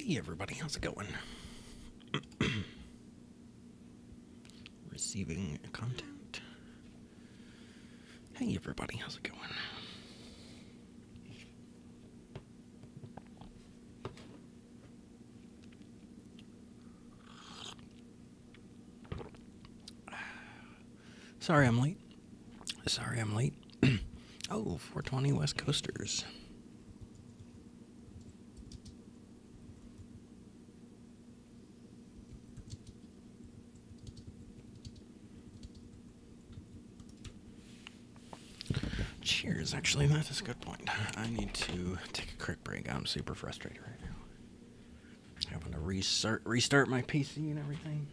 Hey everybody, how's it going? Receiving content. Hey everybody, how's it going? Sorry I'm late. Oh, 420 West Coasters. Cheers, actually, that's a good point. I need to take a quick break. I'm super frustrated right now. Having to restart my PC and everything.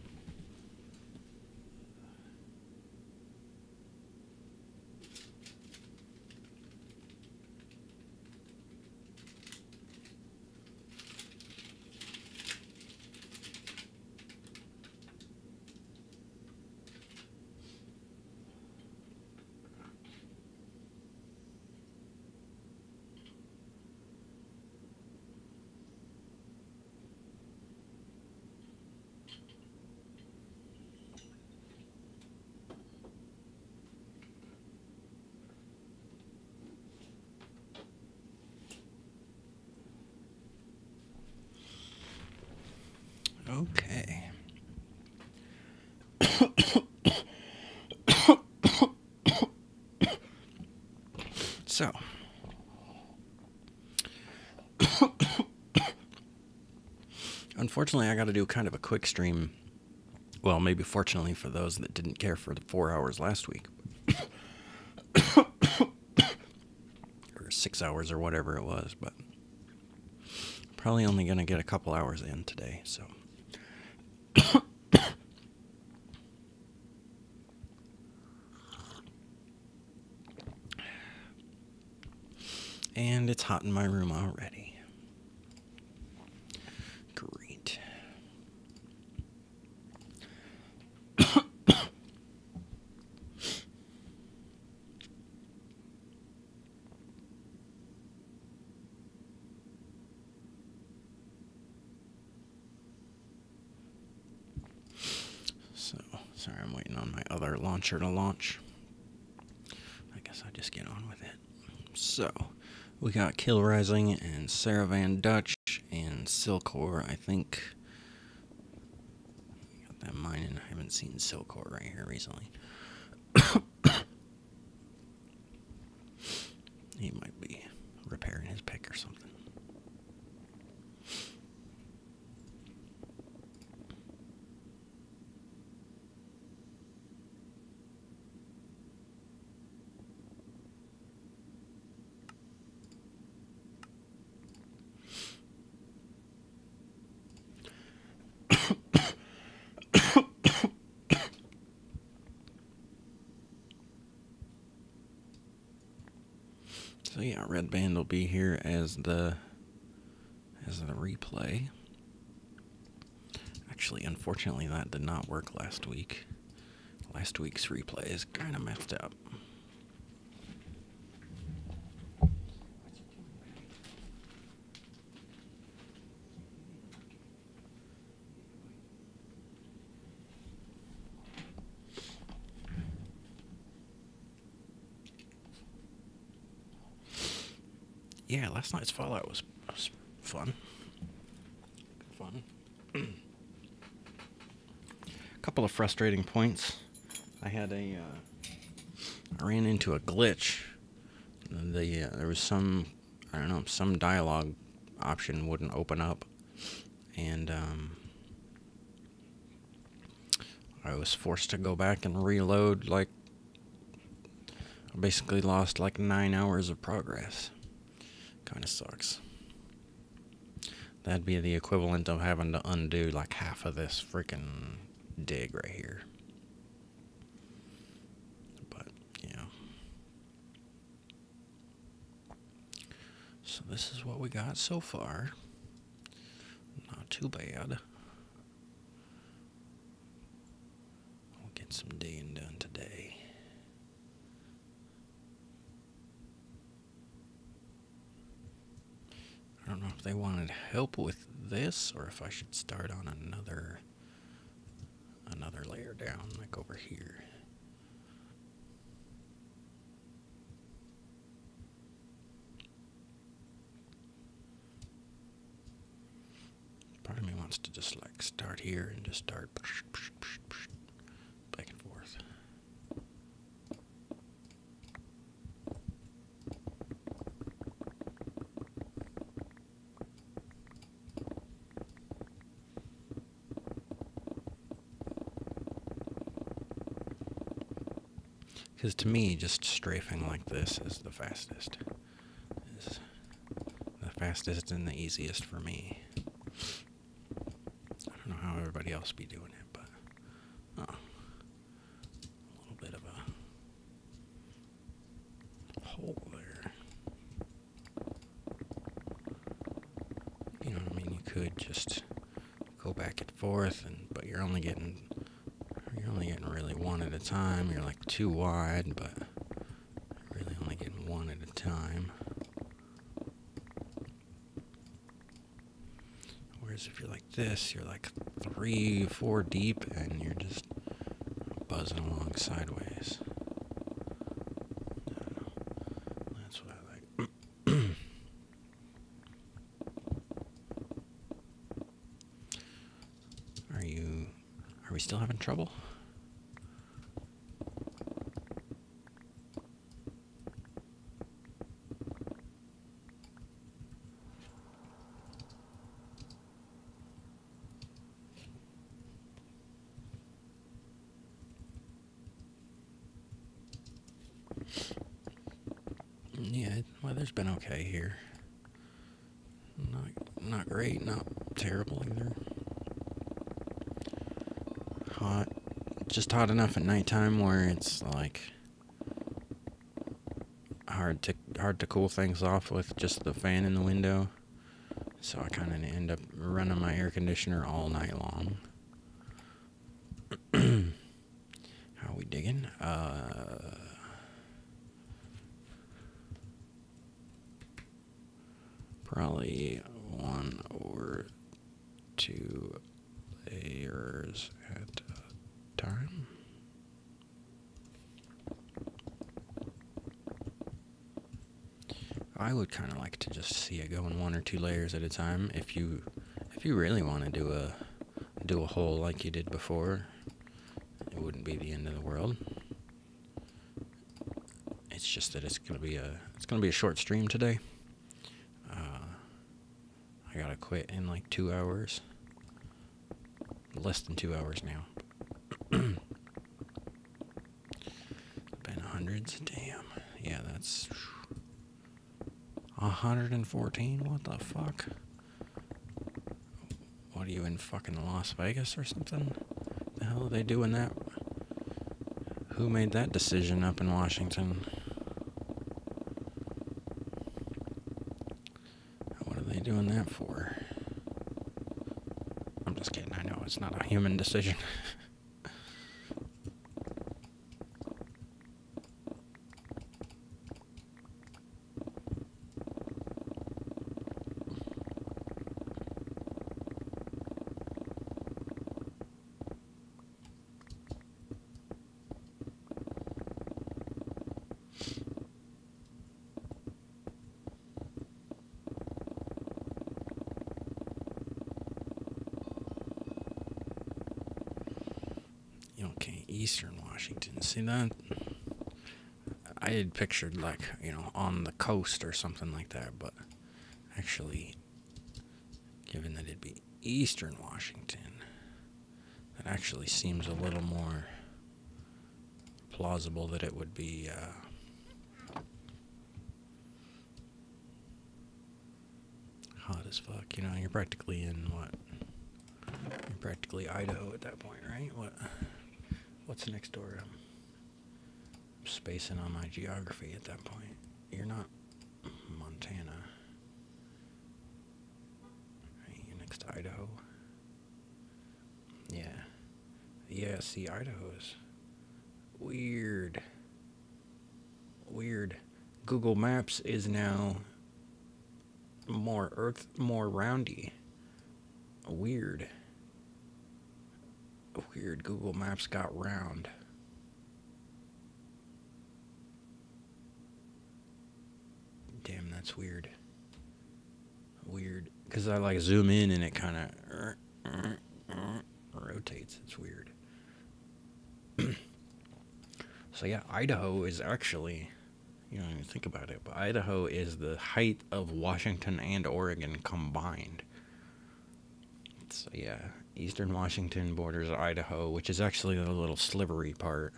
Okay. So, unfortunately, I got to do kind of a quick stream. Well, maybe fortunately for those that didn't care for the 4 hours last week. Or 6 hours or whatever it was, but probably only going to get a couple hours in today, so. And it's hot in my room already. Great. So, sorry, I'm waiting on my other launcher to launch. I guess I just get on with it. So, we got Kill Rising and Saravan Dutch and Silkor, I think. Got that mining. I haven't seen Silkor right here recently. He might be repairing his pick or something. So yeah, Red Band will be here as the replay. Actually, unfortunately, that did not work last week. Last week's replay is kind of messed up. Yeah, last night's Fallout was fun. Good fun. A couple of frustrating points. I ran into a glitch. There was some dialogue option wouldn't open up, and I was forced to go back and reload. Like, I basically lost like 9 hours of progress. Kind of sucks. That'd be the equivalent of having to undo like half of this freaking dig right here. But, yeah. So this is what we got so far. Not too bad. We'll get some digging done today. I don't know if they wanted help with this or if I should start on another layer down, like over here. Part of me wants to just like start here and just start back and forth. Because to me, just strafing like this is the fastest. Is the fastest and the easiest for me. I don't know how everybody else be doing it, but a little bit of a hole there. You know what I mean? You could just go back and forth, but you're only getting really one at a time. You're like too wide, but really only getting one at a time. Whereas if you're like this, you're like 3, 4 deep, and you're just buzzing along sideways. I don't know. That's what I like. Are we still having trouble? Yeah, weather's been okay here. Not great, not terrible either. Hot, just hot enough at nighttime where it's like hard to cool things off with just the fan in the window. So I kind of end up running my air conditioner all night long. How are we digging? Probably 1 or 2 layers at a time. I would kind of like to just see it go in 1 or 2 layers at a time. If you really want to do a hole like you did before, it wouldn't be the end of the world. It's just that it's gonna be a short stream today. I gotta quit in like 2 hours. Less than 2 hours now. Been hundreds? Damn. Yeah, that's 114? What the fuck? What are you in fucking Las Vegas or something? The hell are they doing that? Who made that decision up in Washington? What are they doing that for? I'm just kidding. I know it's not a human decision. Okay, Eastern Washington. See that? I had pictured like, on the coast or something like that, but actually, given that it'd be Eastern Washington, that actually seems a little more plausible that it would be hot as fuck. You're practically in what? You're practically Idaho at that point, right? What's next door? I'm spacing on my geography at that point. You're not Montana. Right, you're next to Idaho. Yeah, see, Idaho's weird. Google Maps is now more earth, more roundy. Weird. Weird. Google Maps got round. Damn, that's weird. Weird. Because I like zoom in and it kind of rotates. It's weird. So yeah, Idaho is actually, you don't even think about it, but Idaho is the height of Washington and Oregon combined. So yeah, eastern Washington borders Idaho, which is actually the little slivery part,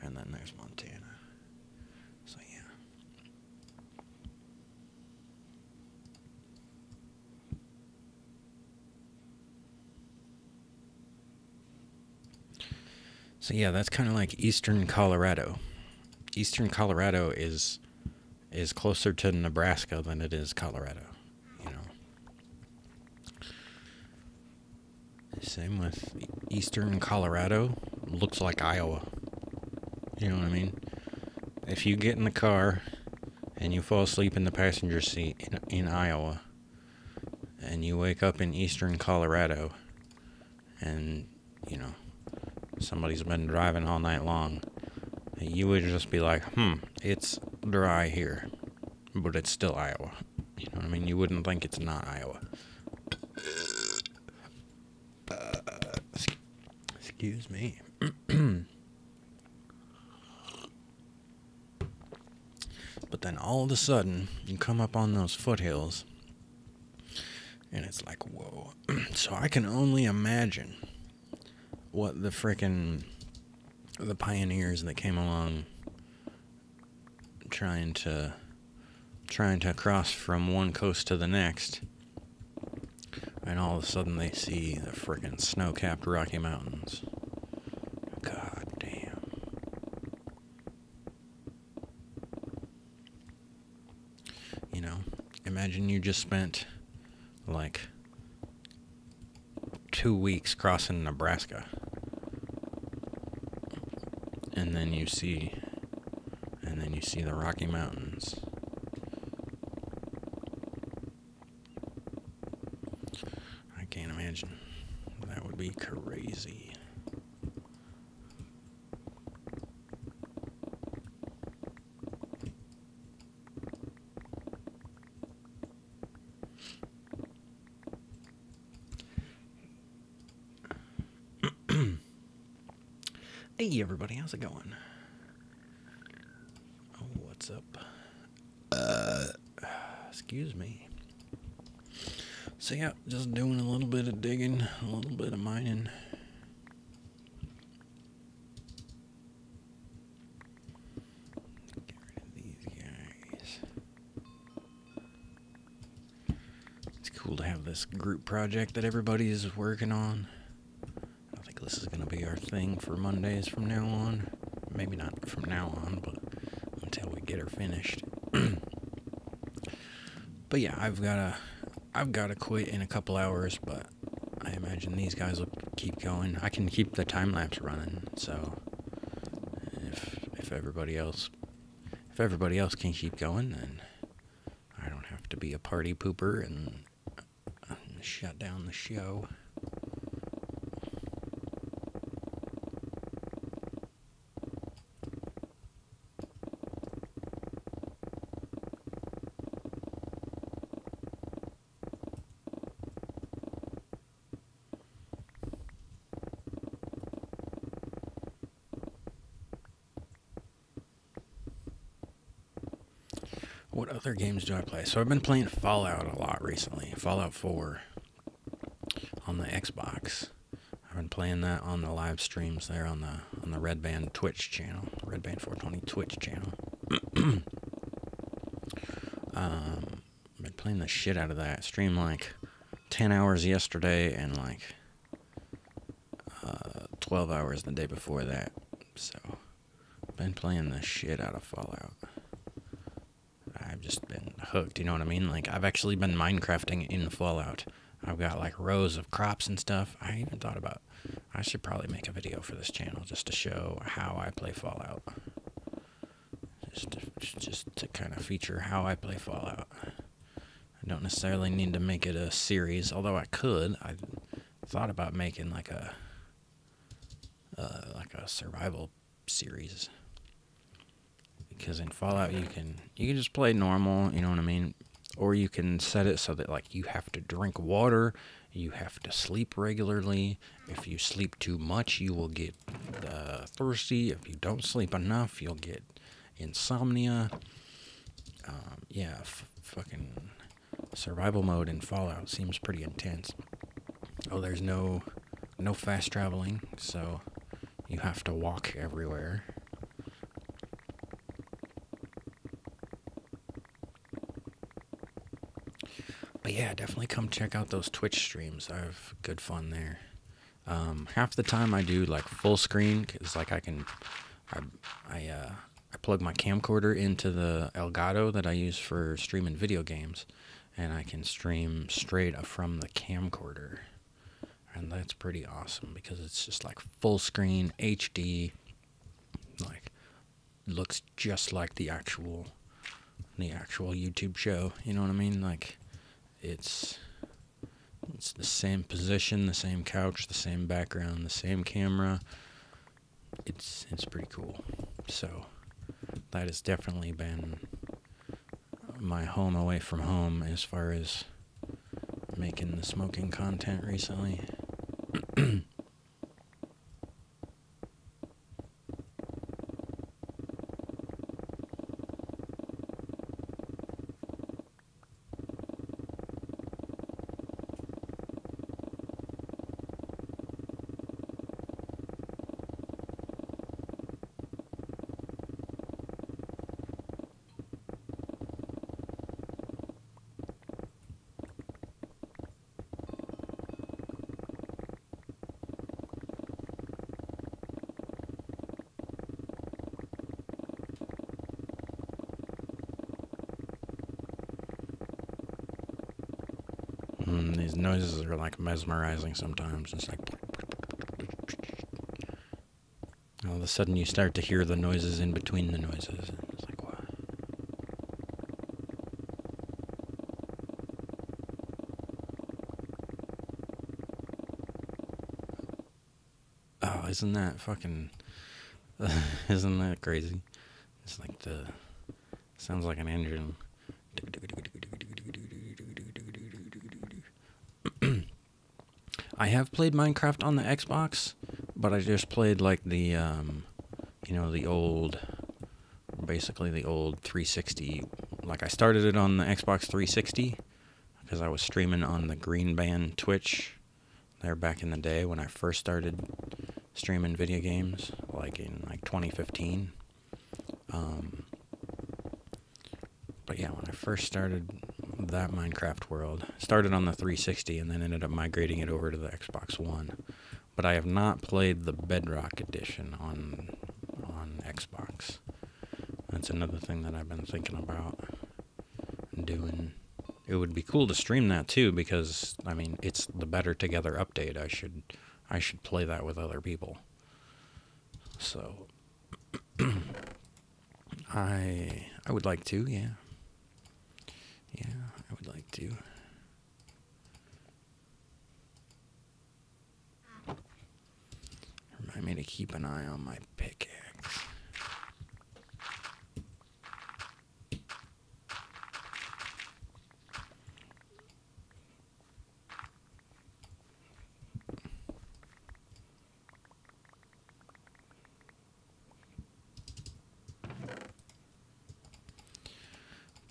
and then there's Montana. So yeah. So yeah, that's kind of like eastern Colorado. Eastern Colorado is closer to Nebraska than it is Colorado, you know. Same with eastern Colorado, looks like Iowa. You know what I mean? If you get in the car and you fall asleep in the passenger seat in Iowa, and you wake up in eastern Colorado, and, you know, somebody's been driving all night long, you would just be like, it's dry here, but it's still Iowa. You know what I mean? You wouldn't think it's not Iowa. Excuse me. But then all of a sudden, you come up on those foothills, and it's like, whoa. So I can only imagine what the pioneers that came along trying to cross from one coast to the next, and all of a sudden they see the frickin' snow-capped Rocky Mountains. God damn. You know, imagine you just spent like 2 weeks crossing Nebraska, and then you see the Rocky Mountains. I can't imagine. That would be crazy. Hey everybody, how's it going? Oh, what's up? Excuse me. So yeah, just doing a little bit of digging, a little bit of mining. Get rid of these guys. It's cool to have this group project that everybody is working on. I think this is going to be our thing for Mondays from now on. Maybe not from now on, but until we get her finished. But yeah, I've got to quit in a couple hours, but I imagine these guys will keep going. I can keep the time lapse running, so if everybody else can keep going, then I don't have to be a party pooper and shut down the show. What other games do I play? So I've been playing Fallout a lot recently. Fallout 4 on the Xbox. I've been playing that on the live streams there on the Red Band Twitch channel, Red Band 420 Twitch channel. Been playing the shit out of that. Streamed like 10 hours yesterday and like 12 hours the day before that. So been playing the shit out of Fallout. I've just been hooked, you know what I mean? Like, I've actually been Minecrafting in Fallout. I've got, like, rows of crops and stuff. I even thought about, I should probably make a video for this channel just to show how I play Fallout. Just to kind of feature how I play Fallout. don't necessarily need to make it a series, although I could. I thought about making like a survival series, because in Fallout you can just play normal, you know what I mean, or you can set it so that like you have to drink water, you have to sleep regularly. If you sleep too much, you will get thirsty. If you don't sleep enough, you'll get insomnia. Fucking survival mode in Fallout seems pretty intense. Oh, there's no fast traveling, so you have to walk everywhere. But yeah, definitely come check out those Twitch streams. I have good fun there. Half the time I do like full screen, because like I plug my camcorder into the Elgato that I use for streaming video games, and I can stream straight from the camcorder. And that's pretty awesome because it's just like full screen HD, like looks just like the actual YouTube show. You know what I mean? Like it's the same position, the same couch, the same background, the same camera. It's pretty cool. So that has definitely been my home away from home as far as making the smoking content recently. These noises are like mesmerizing sometimes. It's like all of a sudden you start to hear the noises in between the noises. And it's like, what? Oh, isn't that fucking... isn't that crazy? It's like sounds like an engine. I have played Minecraft on the Xbox, but I just played like the basically the old 360. Like I started it on the Xbox 360 because I was streaming on the Green Band Twitch there back in the day when I first started streaming video games, like in like 2015. But yeah, when I first started that Minecraft world, started on the 360 and then ended up migrating it over to the Xbox One. But I have not played the Bedrock edition on Xbox. That's another thing that I've been thinking about doing. It would be cool to stream that too, because I mean it's the Better Together update. I should play that with other people. So I would like to, yeah. Yeah, I would like to. Remind me to keep an eye on my pickaxe.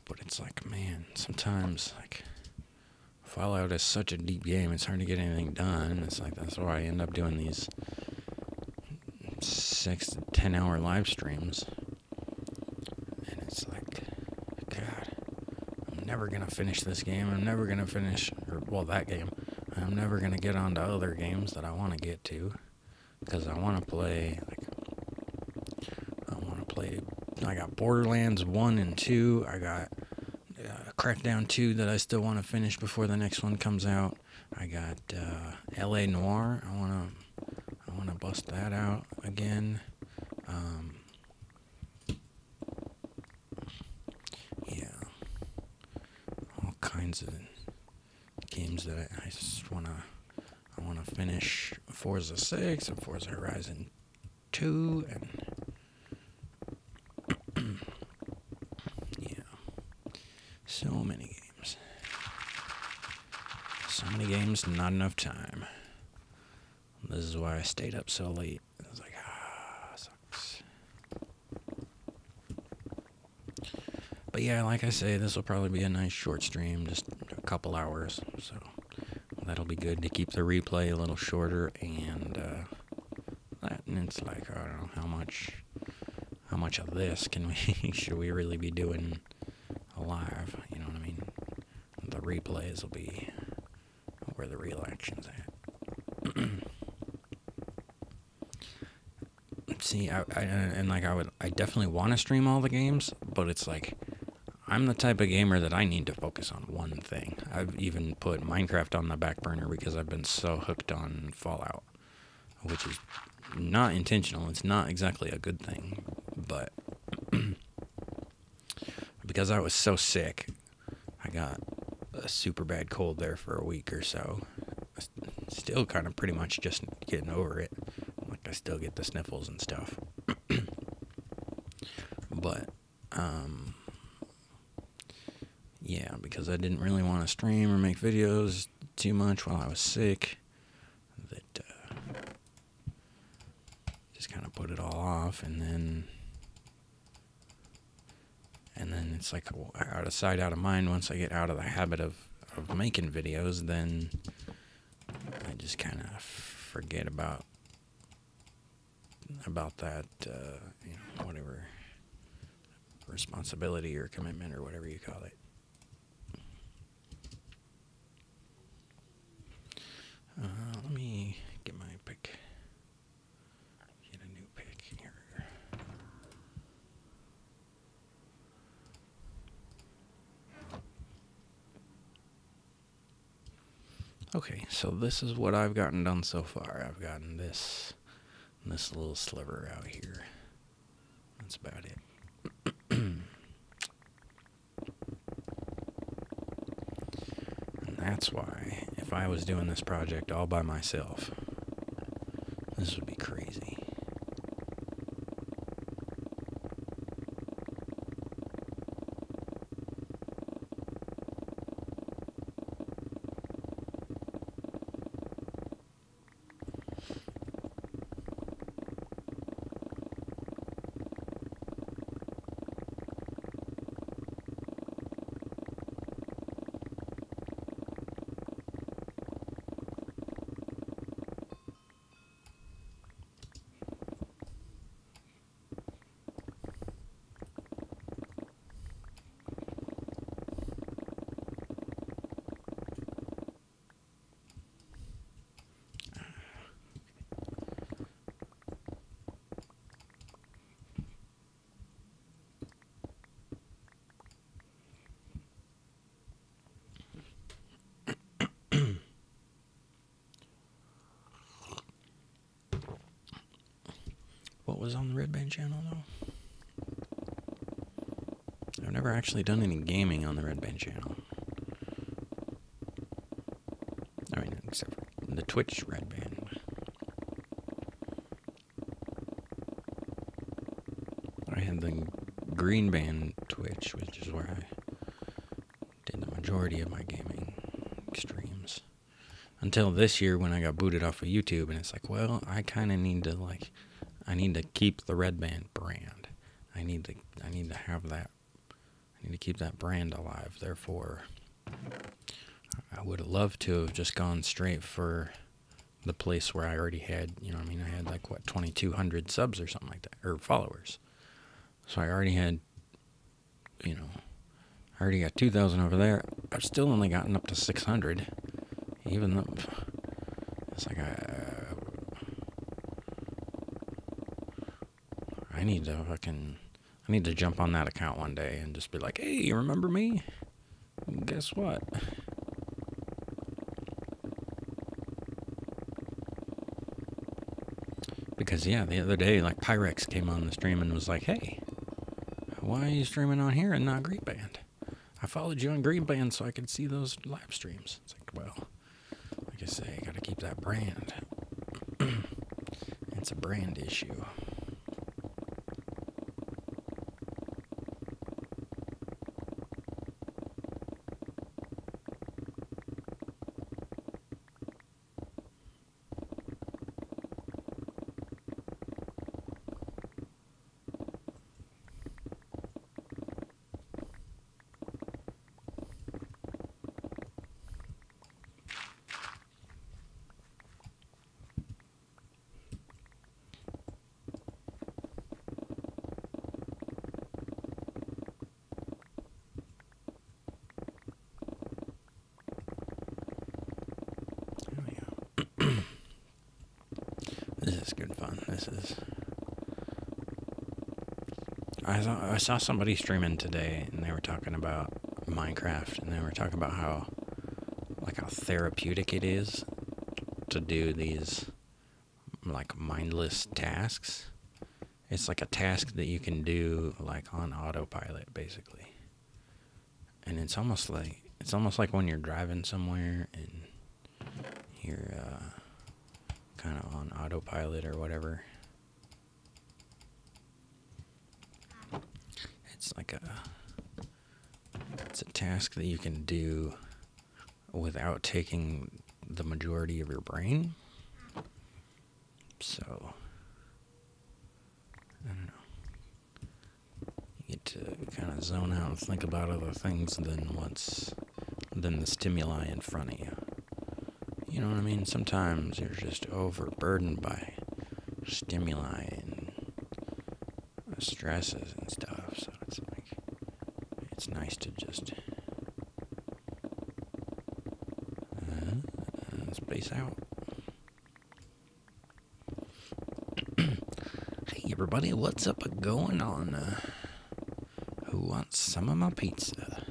But it's like, man, sometimes, like, Fallout is such a deep game, it's hard to get anything done. It's like, that's why I end up doing these 6 to 10 hour live streams. And it's like, God, I'm never gonna finish this game. I'm never gonna finish, that game. I'm never gonna get on to other games that I want to get to. Because I want to play, I got Borderlands 1 and 2. I got Crackdown 2 that I still want to finish before the next one comes out. I got L.A. Noire. I want to bust that out again. Yeah. All kinds kinds of games that I just wanna finish. Forza 6 and Forza Horizon 2 and yeah, so many games. So many games, not enough time. This is why I stayed up so late. I was like, sucks. But yeah, like I say, this will probably be a nice short stream, just a couple hours. So that'll be good to keep the replay a little shorter. And it's like, I don't know how much of this can we should we really be doing live? You know what I mean? The replays will be where the real action's at. See, I definitely want to stream all the games, but it's like, I'm the type of gamer that I need to focus on one thing. I've even put Minecraft on the back burner because I've been so hooked on Fallout, which is not intentional. It's not exactly a good thing, but because I was so sick, I got a super bad cold there for a week or so. Still kind of pretty much just getting over it. Like, I still get the sniffles and stuff. But, yeah, because I didn't really want to stream or make videos too much while I was sick, that just kind of put it all off, and then it's like out of sight, out of mind. Once I get out of the habit of making videos, then I just kind of forget about that, whatever responsibility or commitment or whatever you call it. Let me get my pick. Get a new pick here. Okay, so this is what I've gotten done so far. I've gotten this little sliver out here. That's about it. And that's why, if I was doing this project all by myself, this would be crazy. What was on the Red Band channel, though? I've never actually done any gaming on the Red Band channel. I mean, except for the Twitch Red Band. I had the Green Band Twitch, which is where I did the majority of my gaming streams. Until this year when I got booted off of YouTube, and it's like, well, I kind of need to, I need to keep the Red Band brand. I need to have that. I need to keep that brand alive. Therefore, I would have loved to have just gone straight for the place where I already had, I had 2,200 subs or something like that, or followers. So I already had, I already got 2,000 over there. I've still only gotten up to 600, even though it's like I need to jump on that account one day and just be like, hey, you remember me? Guess what? Because, yeah, the other day, Pyrex came on the stream and was like, hey, why are you streaming on here and not Green Band? I followed you on Green Band so I could see those live streams. It's like, well, like I say, I gotta keep that brand. It's a brand issue. This is good fun. I saw somebody streaming today, and they were talking about Minecraft, and they were talking about how therapeutic it is to do these like mindless tasks. It's like a task that you can do like on autopilot, basically. And it's almost like when you're driving somewhere and you're kind of on autopilot or whatever. It's a task that you can do without taking the majority of your brain. So, I don't know. You get to kind of zone out and think about other things than the stimuli in front of you. You know what I mean? Sometimes you're just overburdened by stimuli and stresses and stuff, so it's like, it's nice to just space out. Hey everybody, what's up going on? Who wants some of my pizza?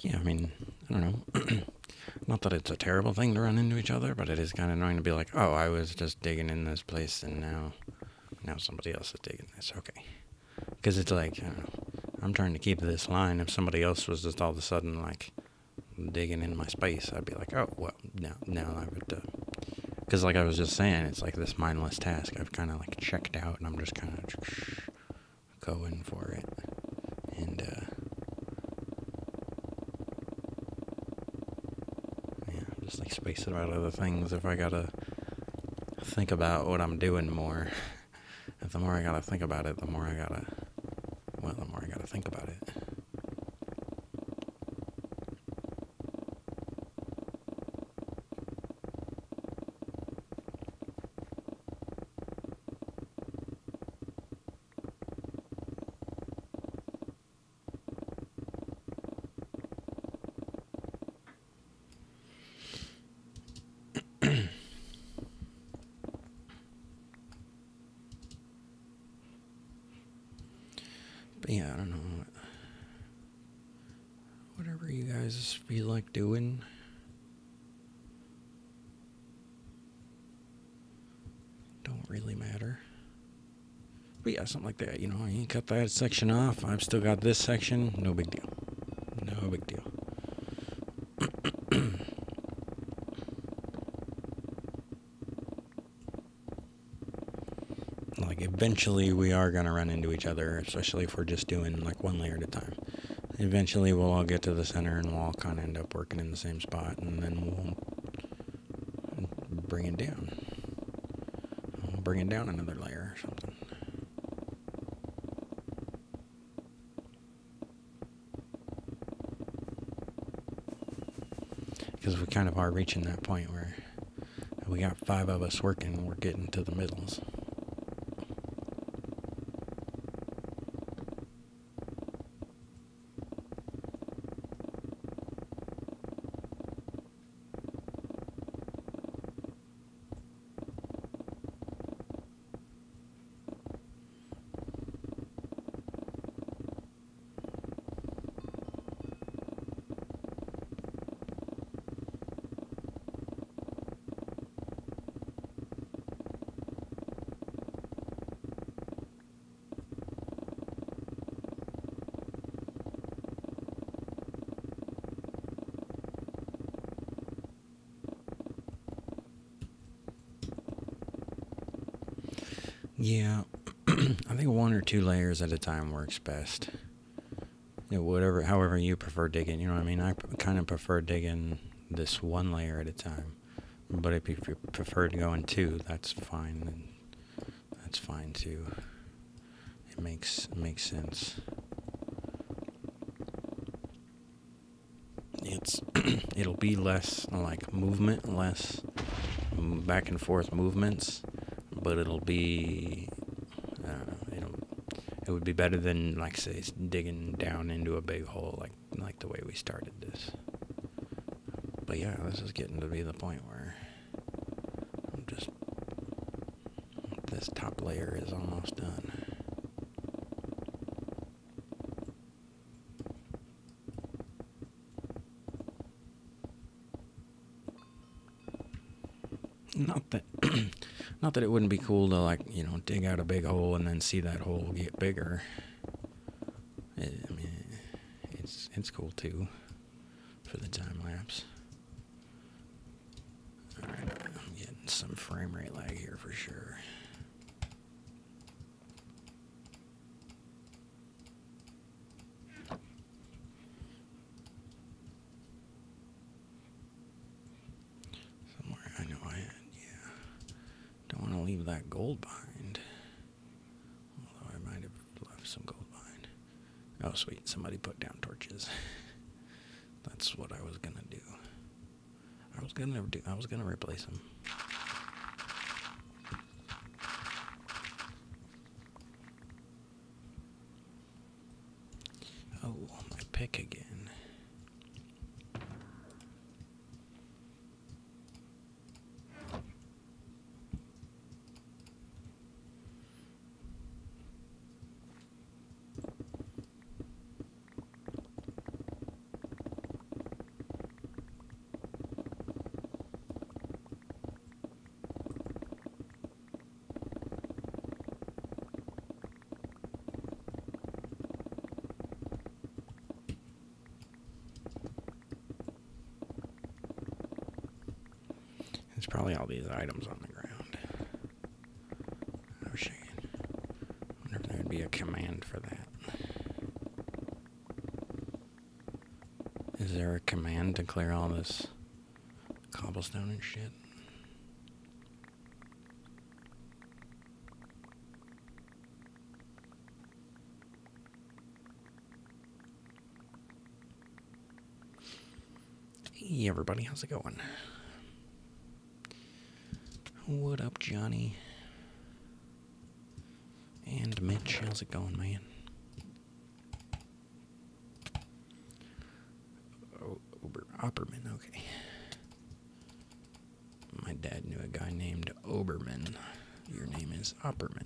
Yeah, I mean, I don't know. Not that it's a terrible thing to run into each other, but it is kind of annoying to be like, oh, I was just digging in this place, and now somebody else is digging this. Okay. Because it's like, I don't know, I'm trying to keep this line. If somebody else was just all of a sudden, like, digging in my space, I'd be like, oh, well, now I would, because like I was just saying, it's like this mindless task. I've kind of, like, checked out, and I'm just kind of going for it. And, just like space it out other things. If I gotta think about what I'm doing more, if the more I gotta think about it, the more I gotta think about it. But yeah, I don't know. Whatever you guys feel like doing. Don't really matter. But yeah, something like that. You know, you cut that section off. I've still got this section. No big deal. No big deal. Like, eventually we are going to run into each other, especially if we're just doing like one layer at a time. Eventually we'll all get to the center and we'll all kind of end up working in the same spot, and then we'll bring it down. We'll bring it down another layer or something. Because we kind of are reaching that point where we got 5 of us working, we're getting to the middles. Yeah, I think 1 or 2 layers at a time works best. You know, however you prefer digging, you know what I mean? I kind of prefer digging this 1 layer at a time. But if you prefer to go in 2, that's fine. And that's fine too. It makes sense. It'll be less like movement, less back and forth movements. But it'll be, it would be better than, like, say, digging down into a big hole like the way we started this. But yeah, this is getting to be the point where this top layer is almost done. Not that it wouldn't be cool to, like, you know, dig out a big hole and then see that hole get bigger. It's cool too for the time lapse. Alright, I'm getting some frame rate lag here for sure. Somewhere I know I had, yeah. Don't want to leave that gold behind. Although I might have left some gold behind. Oh, sweet. Somebody put down torches. That's what I was gonna do. I was gonna replace them. Oh, my pick again. There's probably all these items on the ground. Oh shit. I wonder if there would be a command for that. Is there a command to clear all this cobblestone and shit? Hey everybody, how's it going? What up, Johnny? And Mitch, how's it going, man? Oh, Opperman, okay. My dad knew a guy named Oberman. Your name is Opperman.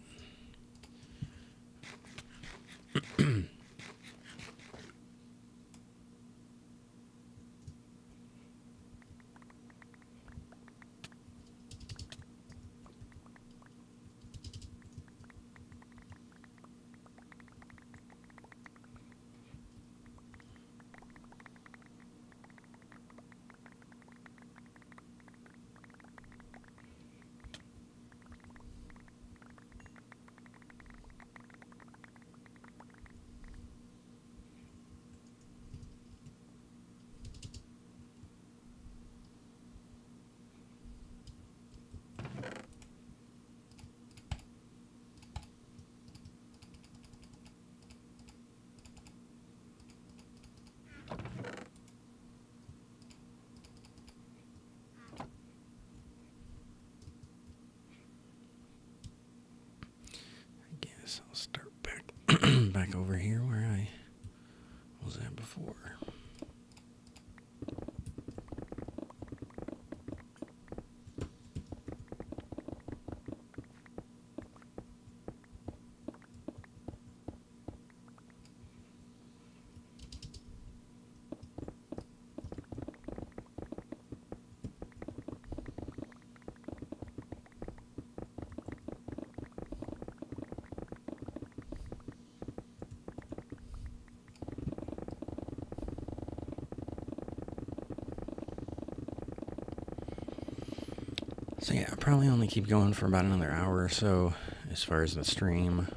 So yeah, I'll probably only keep going for about another hour or so as far as the stream.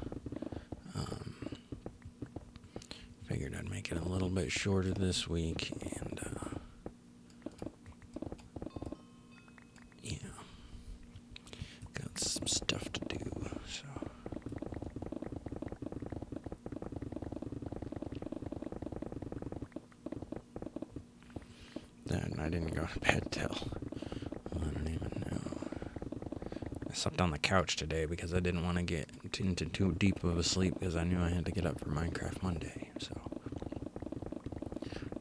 Figured I'd make it a little bit shorter this week, and yeah, got some stuff to do, so. Then I didn't go to bed till, I don't even know. I slept on the couch today because I didn't want to get into too deep of a sleep because I knew I had to get up for Minecraft Monday, so.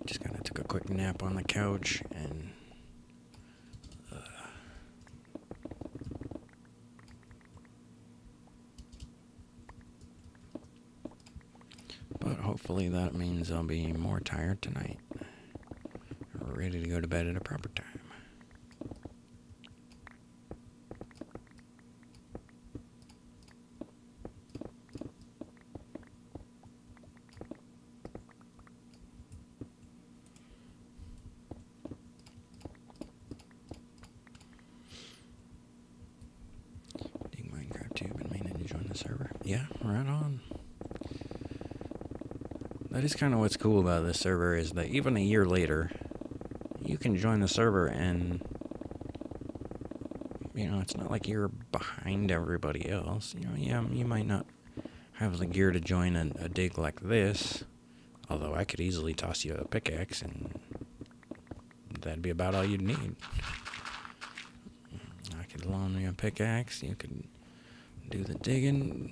Just kind of took a quick nap on the couch, and but hopefully that means I'll be more tired tonight, ready to go to bed at a proper time. Dig Minecraft Tube and meaning to join the server. Yeah, right on. That is kind of what's cool about this server, is that even a year later, you can join the server and, you know, it's not like you're behind everybody else. You know, yeah, you might not have the gear to join a dig like this, although I could easily toss you a pickaxe and that'd be about all you'd need. I could loan you a pickaxe, you could do the digging,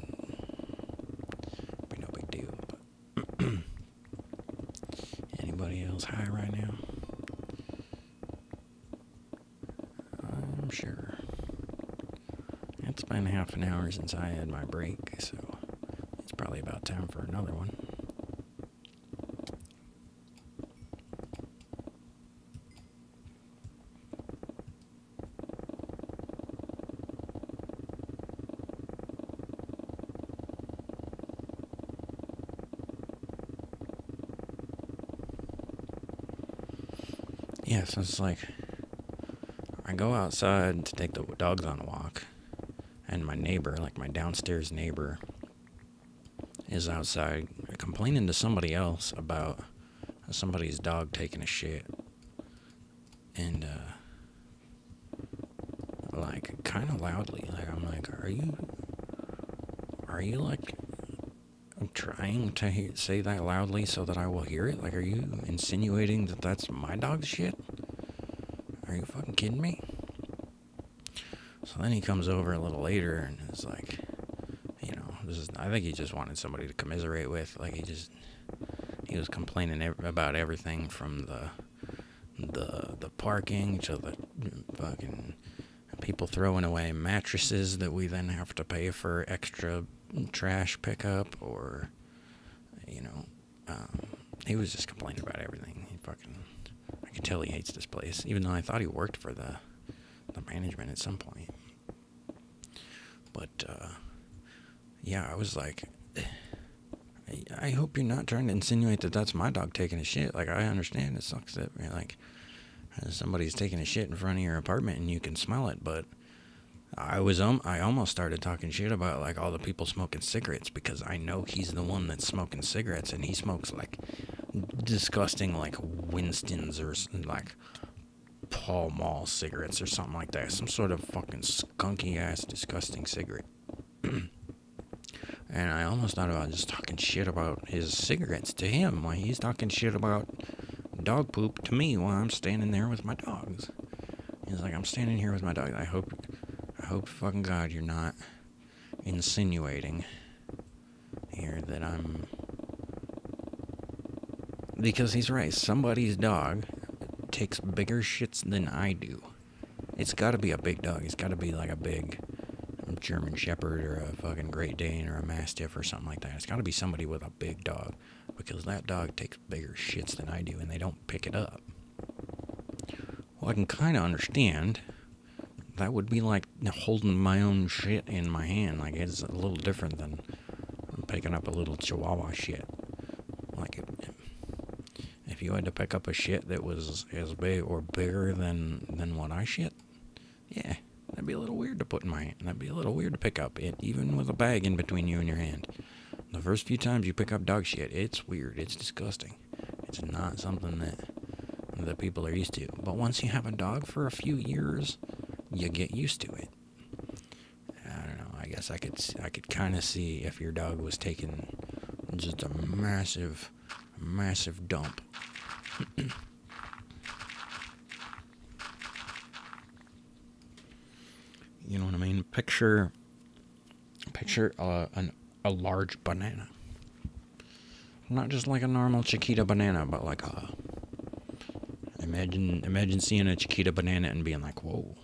be no big deal. But anybody else high right now? I'm sure. It's been half an hour since I had my break, so it's probably about time for another one. Yeah, so it's like, I go outside to take the dogs on a walk, and my neighbor, like my downstairs neighbor, is outside complaining to somebody else about somebody's dog taking a shit. And, like, kind of loudly. Like, I'm like, are you, like, trying to say that loudly so that I will hear it? Like, are you insinuating that that's my dog's shit? Are you fucking kidding me? So then he comes over a little later and is like, you know, I think he just wanted somebody to commiserate with. Like, he was complaining about everything from the parking to the fucking people throwing away mattresses that we then have to pay for extra trash pickup, or, you know, he was just complaining about everything. I could tell he hates this place, even though I thought he worked for the management at some point. But, yeah, I was like, I hope you're not trying to insinuate that that's my dog taking a shit. Like, I understand it sucks that, like, somebody's taking a shit in front of your apartment and you can smell it, but I almost started talking shit about, like, all the people smoking cigarettes, because I know he's the one that's smoking cigarettes, and he smokes, like, disgusting, like, Winston's or, like, Pall Mall cigarettes or something like that. Some sort of fucking skunky-ass, disgusting cigarette. And I almost thought about just talking shit about his cigarettes to him, while he's talking shit about dog poop to me while I'm standing there with my dogs. He's like, I'm standing here with my dog. I hope fucking God you're not insinuating here that I'm... Because he's right, somebody's dog takes bigger shits than I do. It's gotta be a big dog. It's gotta be like a big German Shepherd or a fucking Great Dane or a Mastiff or something like that. It's gotta be somebody with a big dog, because that dog takes bigger shits than I do, and they don't pick it up. Well, I can kind of understand. That would be like holding my own shit in my hand. Like, it's a little different than picking up a little Chihuahua shit. Like, if you had to pick up a shit that was as big or bigger than what I shit, yeah, that'd to put in my hand. That'd be a little weird to pick up, even with a bag in between you and your hand. The first few times you pick up dog shit, it's weird. It's disgusting. It's not something that people are used to. But once you have a dog for a few years, you get used to it. I don't know. I guess I could kind of see if your dog was taking just a massive dump. You know what I mean? Picture a large banana. Not just like a normal Chiquita banana, but like imagine seeing a Chiquita banana and being like, whoa,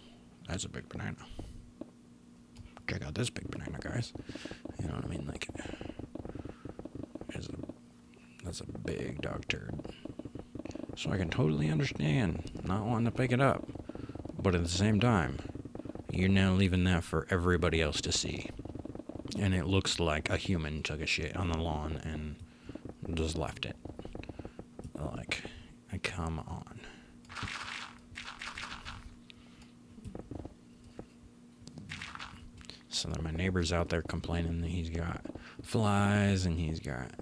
that's a big banana. Check out this big banana, guys. You know what I mean? Like, that's a big dog turd. So I can totally understand not wanting to pick it up. But at the same time, you're now leaving that for everybody else to see. And it looks like a human took a shit on the lawn and just left it. Like, come on. So then my neighbor's out there complaining that he's got flies and he's got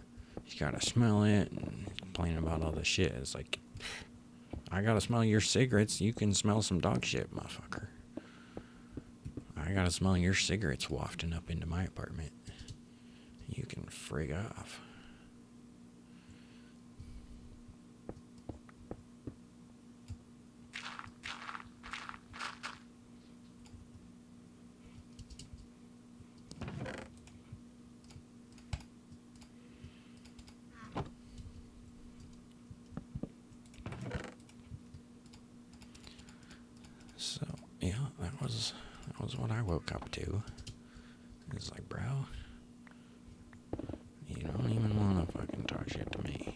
to smell it and complaining about all this shit. It's like, I gotta smell your cigarettes. You can smell some dog shit, motherfucker. I gotta smell your cigarettes wafting up into my apartment. You can frig off. So, yeah, that was what I woke up to. It's like, bro, you don't even want to fucking talk shit to me.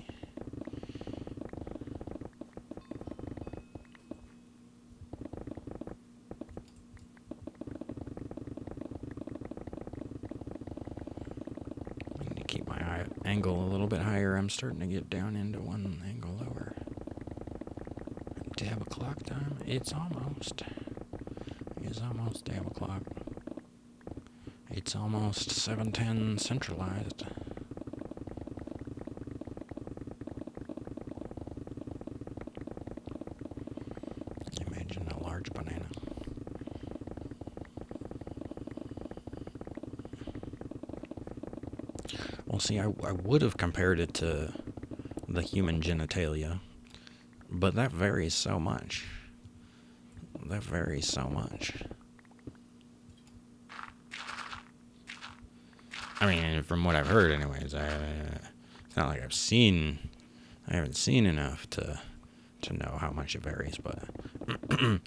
I need to keep my angle a little bit higher. I'm starting to get down into one angle lower. Dab o'clock time? It's almost dab o'clock. It's almost 7:10 centralized. Imagine a large banana. Well, see, I would have compared it to the human genitalia, but that varies so much. I mean, from what I've heard, anyways, it's not like I haven't seen enough to know how much it varies, but let me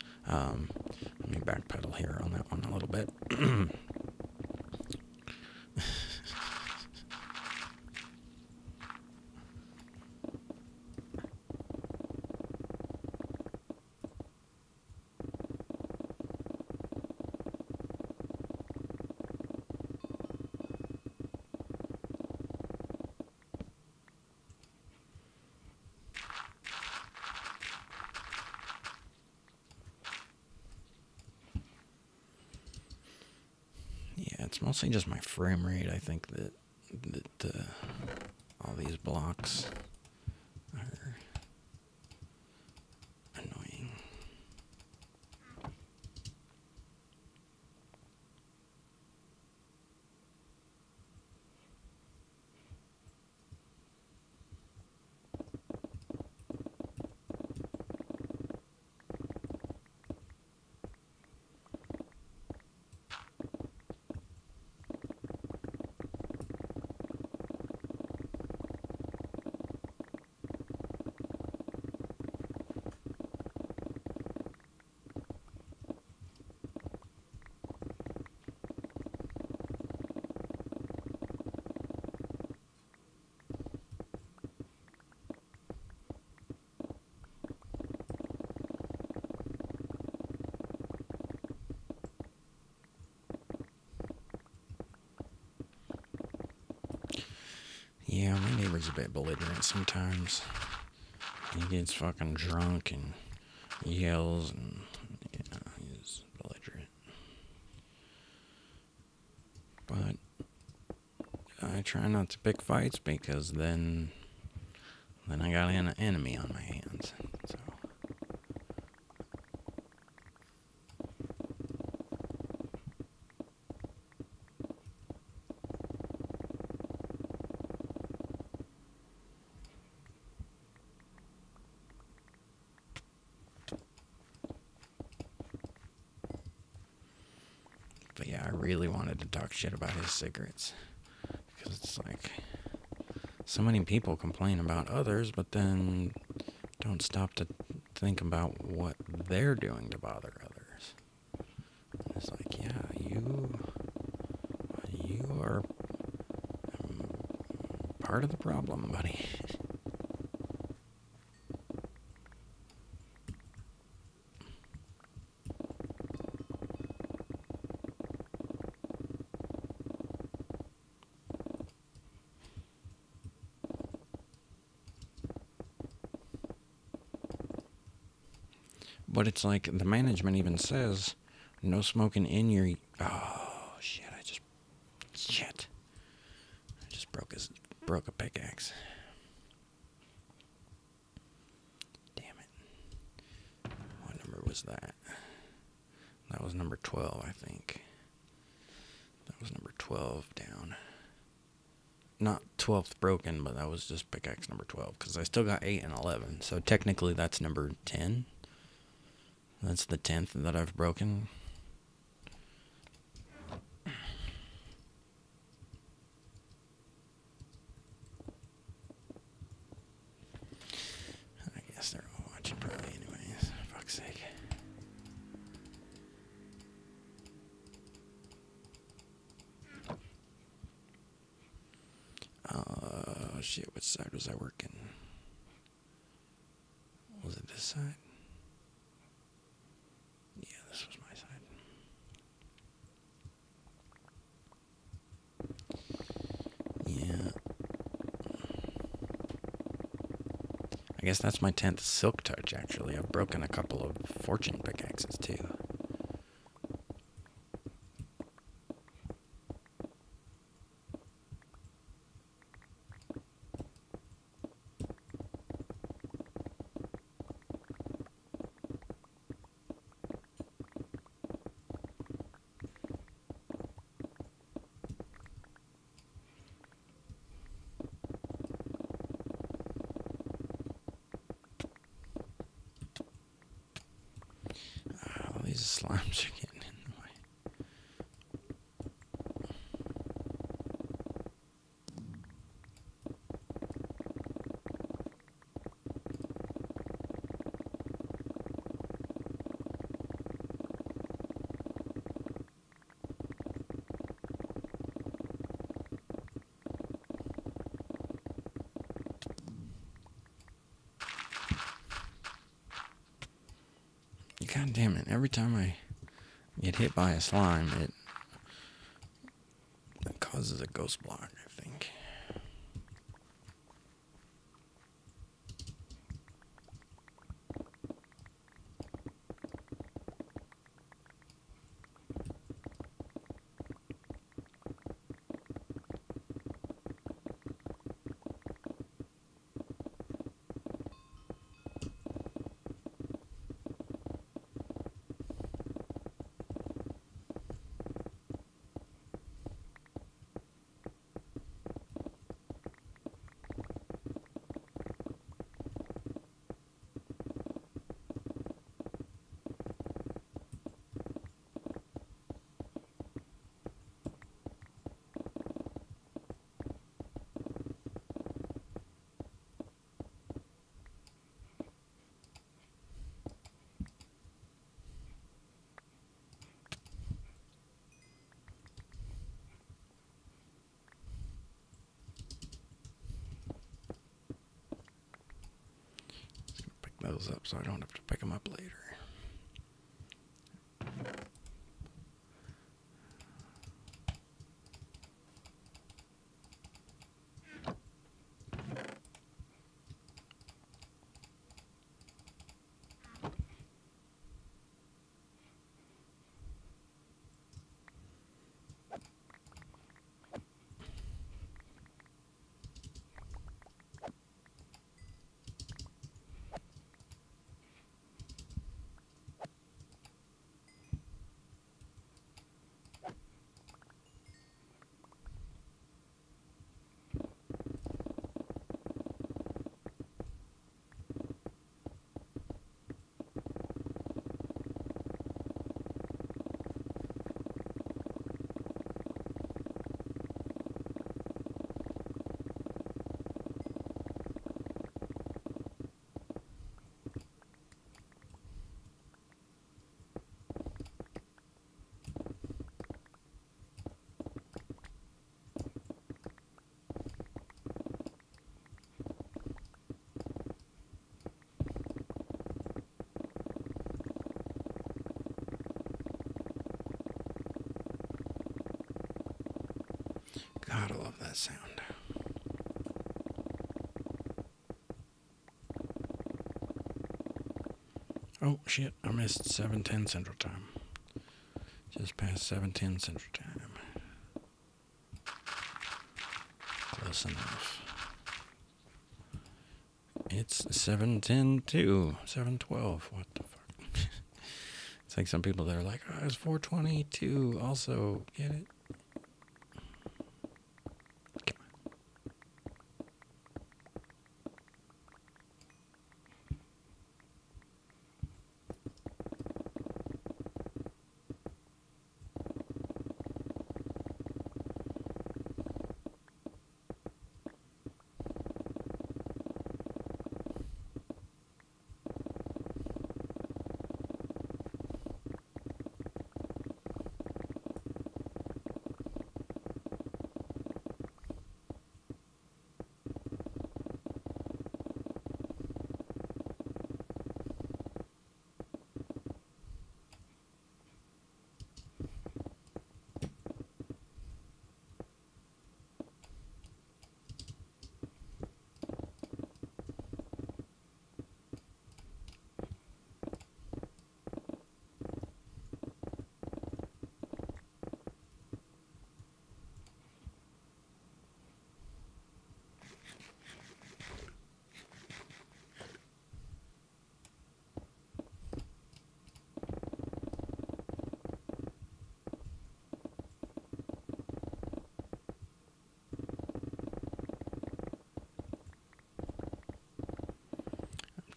backpedal here on that one a little bit. Yeah, it's mostly just my frame rate. I think that all these blocks are annoying. Yeah, my neighbor's a bit belligerent sometimes. He gets fucking drunk and yells, and yeah, he's belligerent. try not to pick fights because then I got an enemy on my hands. So. But yeah, I really wanted to talk shit about his cigarettes. Because it's like, so many people complain about others, but then don't stop to think about what they're doing to bother others. It's like, yeah, you are part of the problem, buddy. But it's like the management even says no smoking in your. Oh shit! I just broke a pickaxe. Damn it! What number was that? That was number 12, I think. That was number 12 down. Not 12th broken, but that was just pickaxe number 12 because I still got 8 and 11. So technically, that's number 10. That's the 10th that I've broken. I guess they're all watching probably anyways. For fuck's sake. Shit, which side was I working? Was it this side? Yeah, this was my side. Yeah. I guess that's my 10th Silk Touch, actually. I've broken a couple of Fortune pickaxes, too. These slimes are getting in the way. God damn it, every time I get hit by a slime, it causes a ghost block, I think. Pick those up so I don't have to pick them up later. God, I love that sound. Oh, shit, I missed 7:10 Central Time. Just past 7:10 Central Time. Close enough. It's 7:10 too. 7:12. What the fuck? It's like some people that are like, oh, it's 4:22. Also, get it? Come on.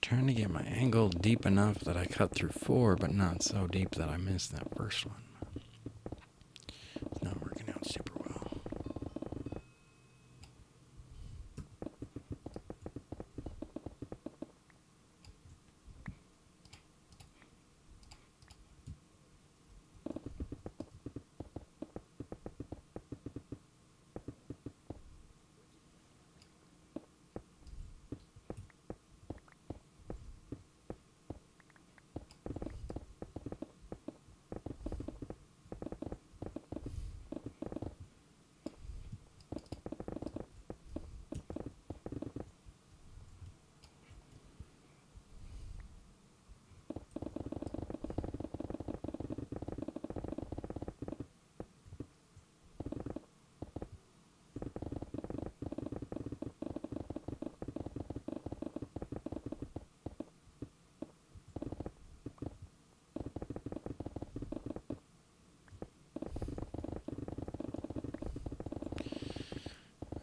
Trying to get my angle deep enough that I cut through 4, but not so deep that I missed that first one. It's not working out super well.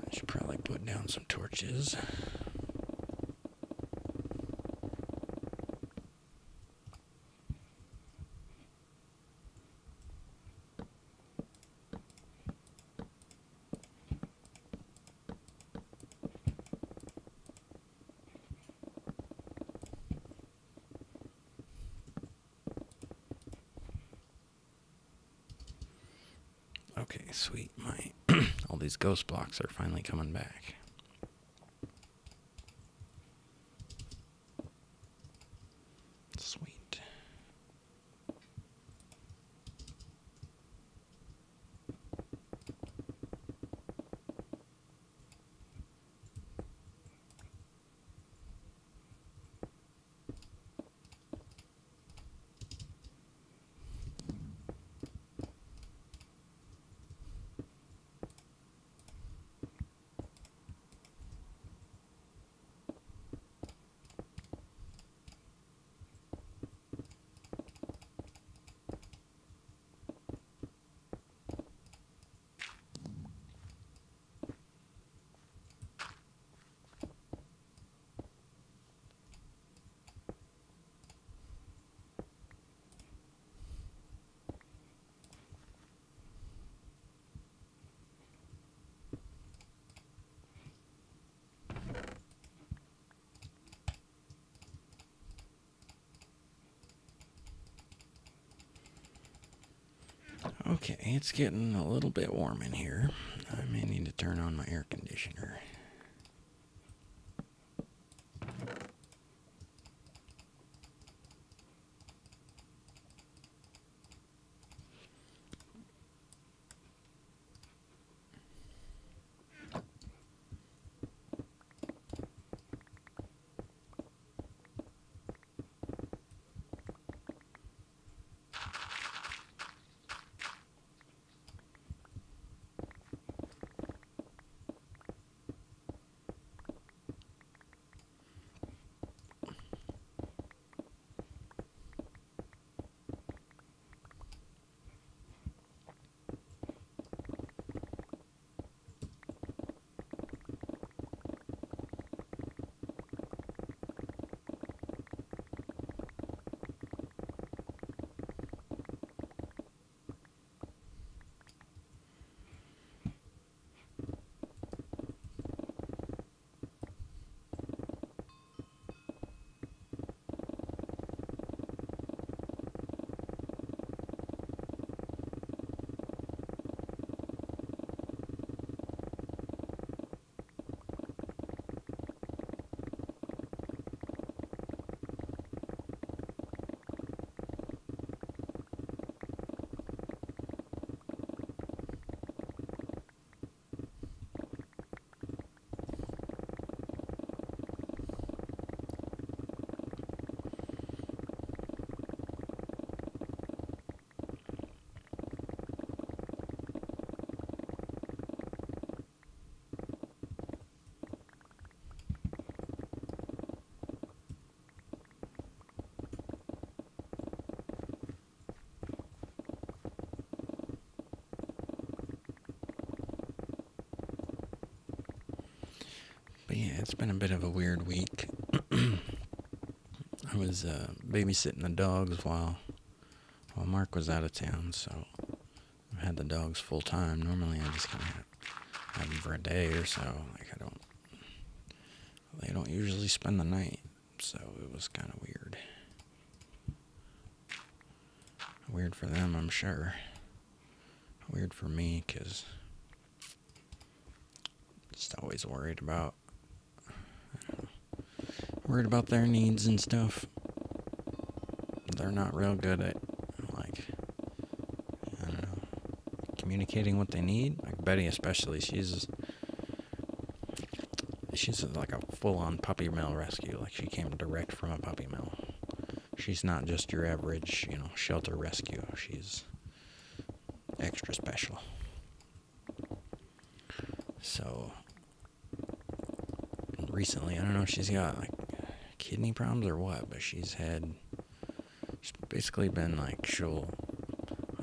I should probably put down some torches. Okay, sweet. My all these ghost blocks are finally coming back. Sweet. Okay, it's getting a little bit warm in here. I may need to turn on my air conditioner. it's been a bit of a weird week. I was babysitting the dogs while Mark was out of town, so I've had the dogs full time. Normally, I just kind of have them for a day or so. Like they don't usually spend the night, so it was kind of weird. Weird for them, I'm sure. Weird for me, 'cause just always worried about their needs and stuff. They're not real good at, like, I don't know, communicating what they need. Like Betty especially, she's like a full-on puppy mill rescue. Like, she came direct from a puppy mill. She's not just your average, shelter rescue. She's extra special. So recently, I don't know if she's got like kidney problems or what, but she's basically been like, she'll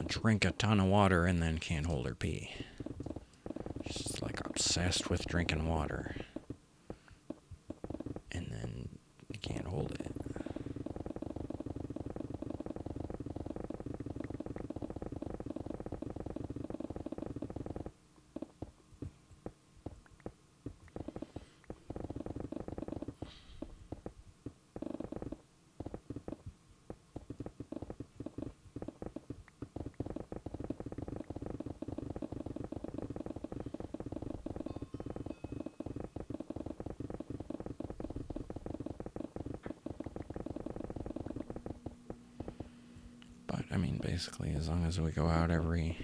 drink a ton of water and then can't hold her pee. She's like obsessed with drinking water and then can't hold it. But I mean, basically, as long as we go out every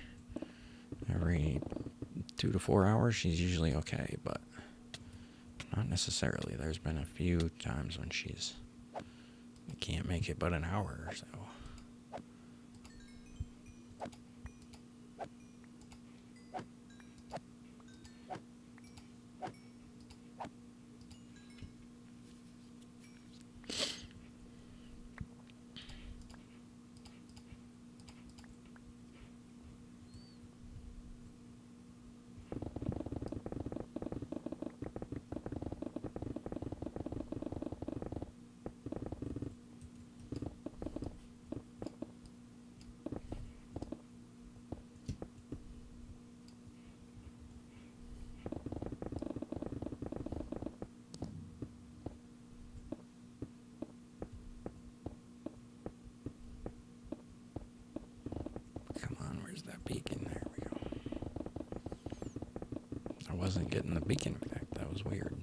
2 to 4 hours, she's usually okay. But not necessarily. There's been a few times when she can't make it but an hour or so. Come on, where's that beacon? There we go. I wasn't getting the beacon back. That was weird.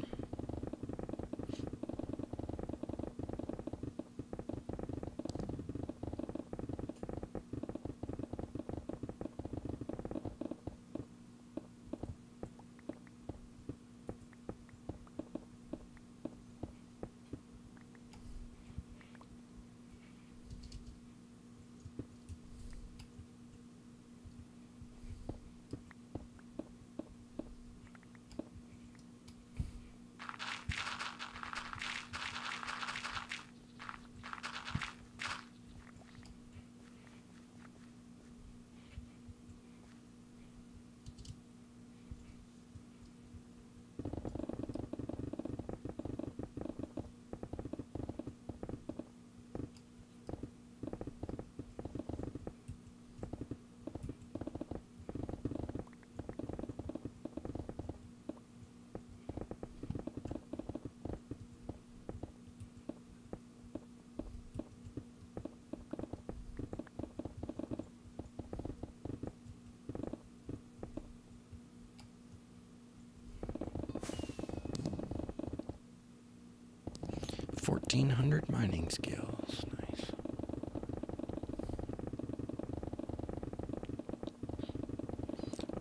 $1,400 mining skills. Nice.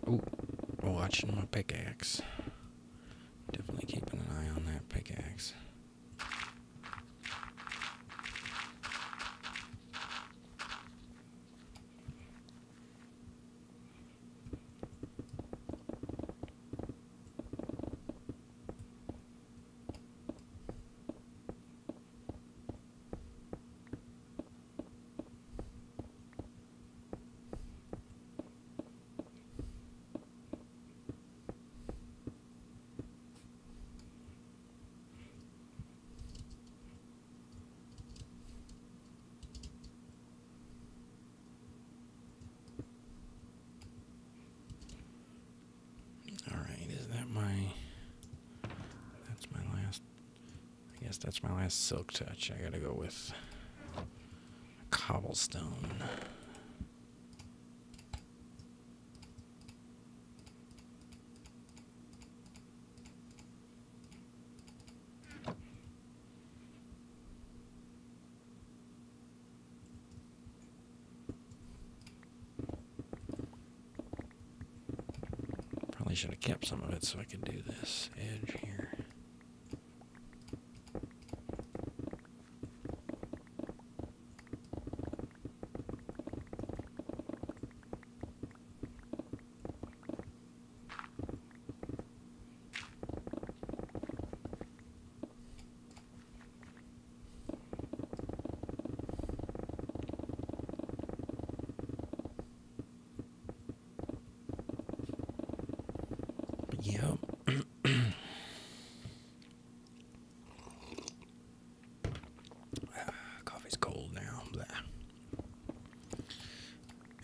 Ooh, watching my pickaxe. Definitely keeping an eye on that pickaxe. guess that's my last silk touch. I gotta go with cobblestone. Probably should have kept some of it so I could do this edge here. But yeah. Coffee's cold now. Blah.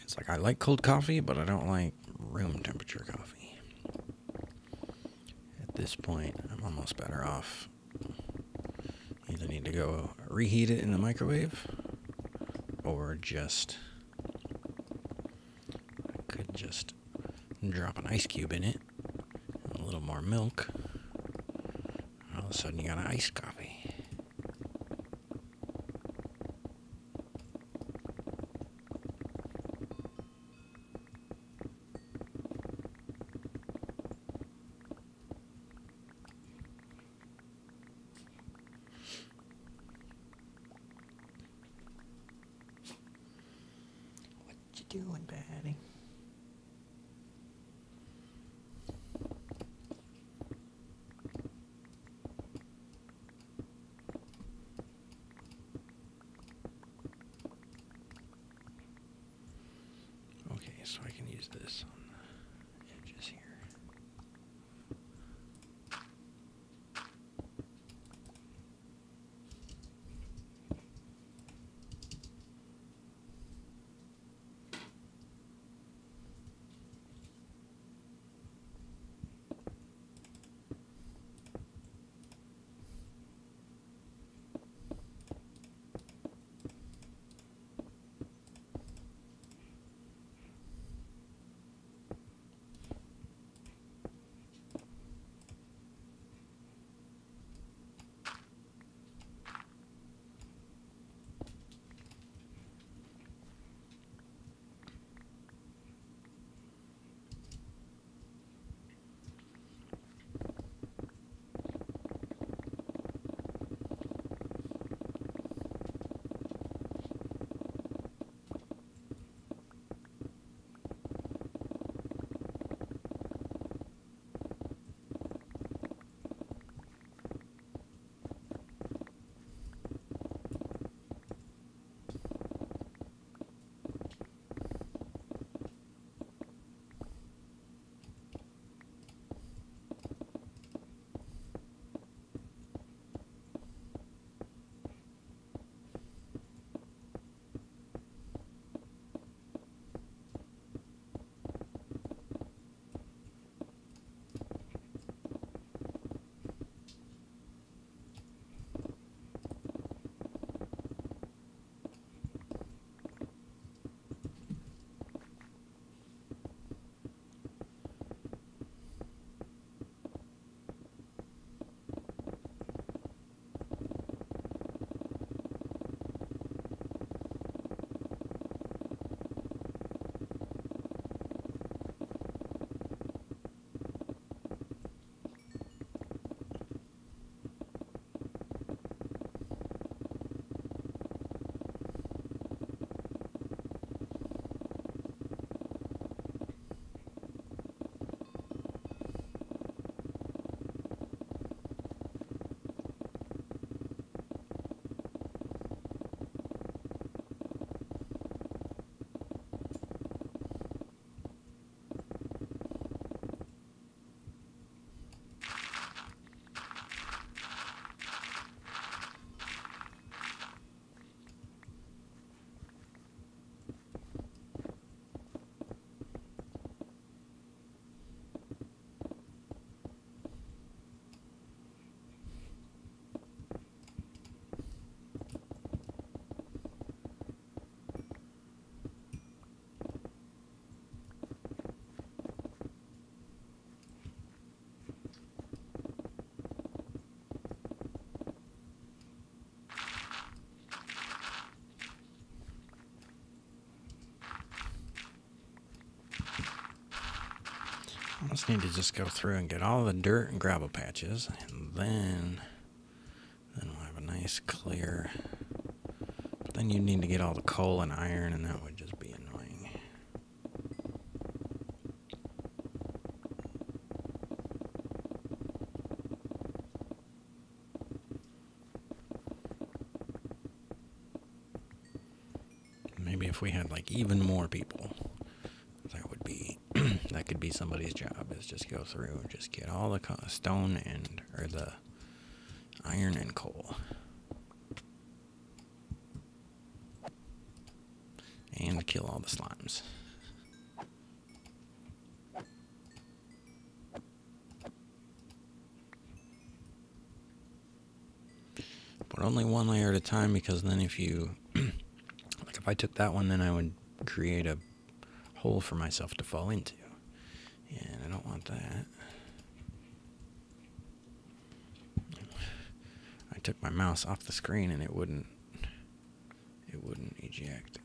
It's like I like cold coffee, but I don't like room temperature coffee. At this point, I'm almost better off. Either need to go reheat it in the microwave, or just I could just drop an ice cube in it, and a little more milk. All of a sudden, you got an iced coffee. What you doing, Patty? Okay, so I can use this on the edges here. I just need to just go through and get all the dirt and gravel patches, and then we'll have a nice clear. But then you need to get all the coal and iron, and that would just be annoying. Maybe if we had like even more people, that would be that could be somebody's job, is just go through and just get all the stone and or the iron and coal, and kill all the slimes. But only one layer at a time, because then if you like if I took that one, then I would create a hole for myself to fall into, and I don't want that. I took my mouse off the screen and it wouldn't eject.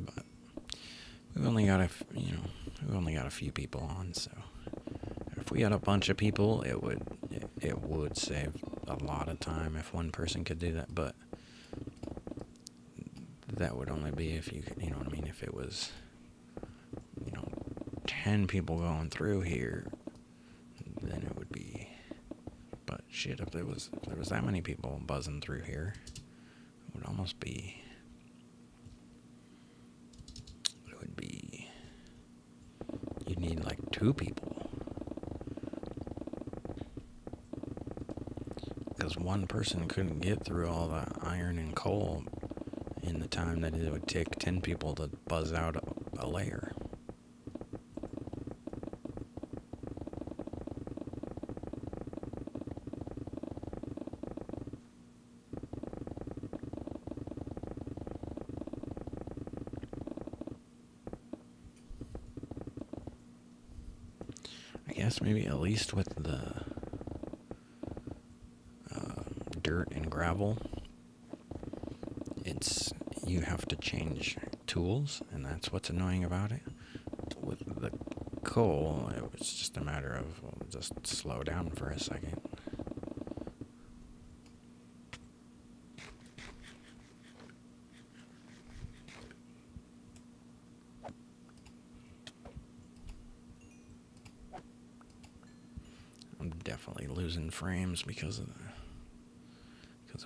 But we've only got a few people on, so if we had a bunch of people, it would save a lot of time if one person could do that. But that would only be if you know what I mean. If it was 10 people going through here, then it would be. But shit, if there was that many people buzzing through here, it would almost be. It would be. You'd need like 2 people, because one person couldn't get through all the iron and coal in the time that it would take 10 people to buzz out a layer. I guess maybe at least with the dirt and gravel, you have to change tools, and that's what's annoying about it. With the coal, it was just a matter of just slow down for a second. I'm definitely losing frames because of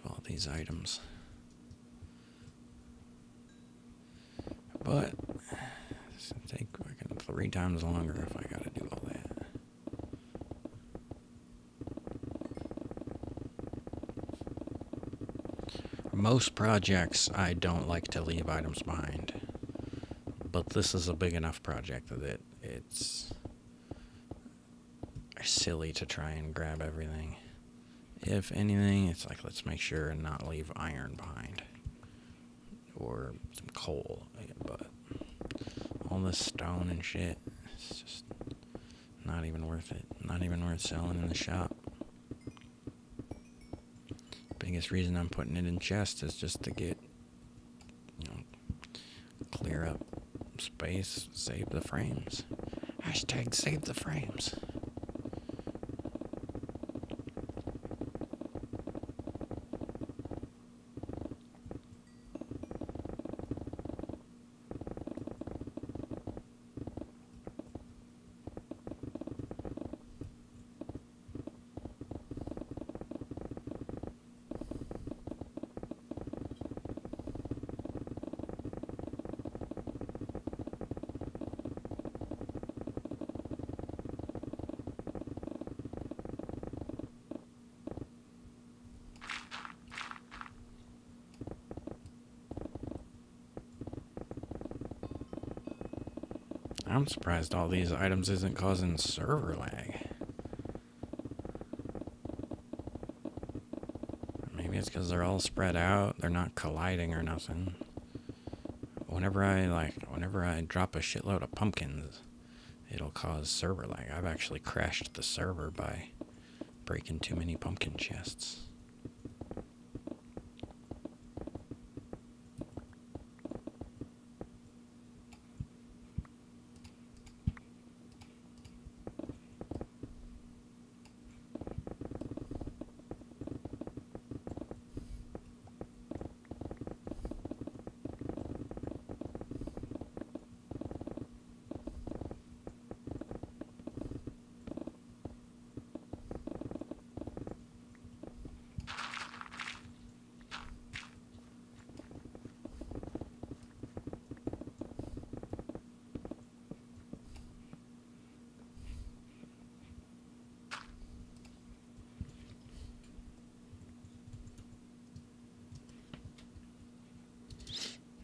all these items. But it's gonna take fucking 3 times longer if I gotta do all that. Most projects I don't like to leave items behind, but this is a big enough project that it's silly to try and grab everything. If anything, it's like, let's make sure and not leave iron behind. Or some coal. But all this stone and shit, it's just not even worth it. Not even worth selling in the shop. Biggest reason I'm putting it in chests is just to get, clear up space, save the frames. Hashtag save the frames. I'm surprised all these items isn't causing server lag. Maybe it's because they're all spread out. They're not colliding or nothing. Whenever I drop a shitload of pumpkins, it'll cause server lag. I've actually crashed the server by breaking too many pumpkin chests.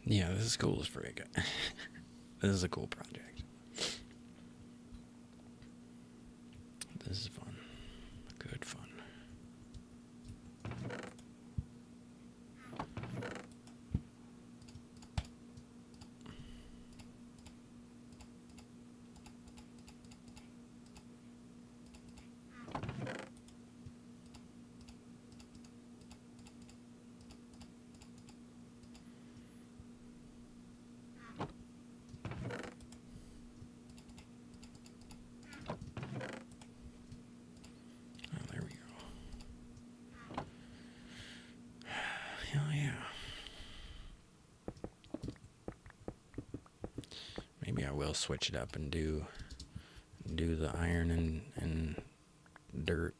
Yeah, this school is pretty good. This is a cool project. This is fun. Good fun. Hell yeah. Maybe I will switch it up and do the iron and dirt.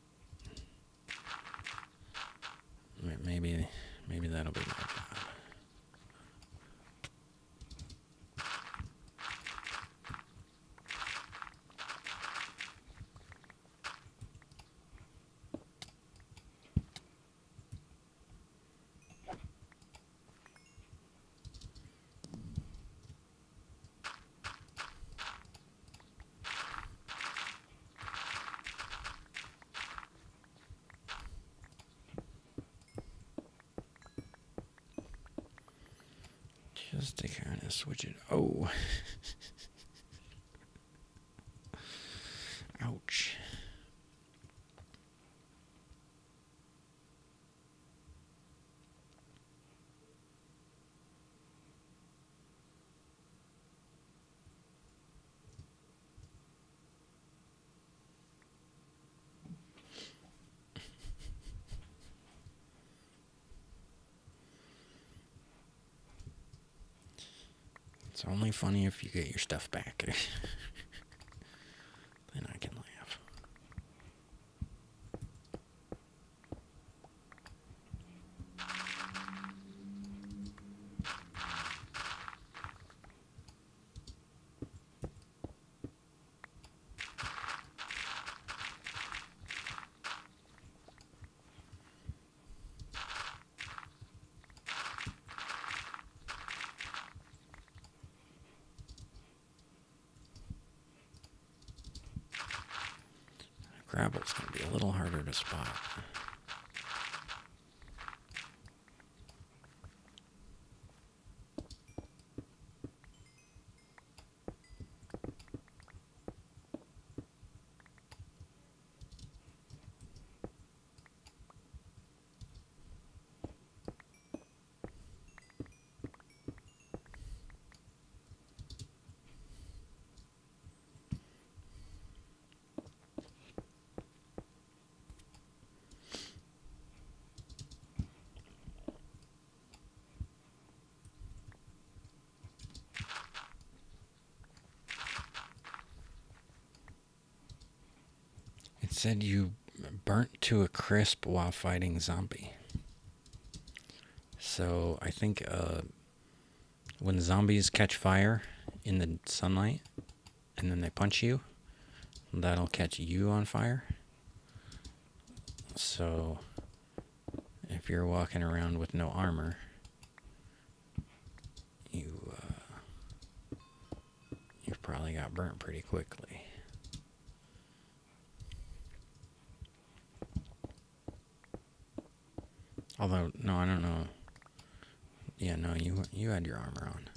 Maybe that'll be my job. Just to kind of switch it. Oh. Ouch. It's only funny if you get your stuff back. Then I can laugh. Gravel's going to be a little harder to spot. It said you burnt to a crisp while fighting zombie. So I think when zombies catch fire in the sunlight and then they punch you, that'll catch you on fire. So if you're walking around with no armor, you've probably got burnt pretty quickly. Although, no, I don't know. Yeah, no, you had your armor on.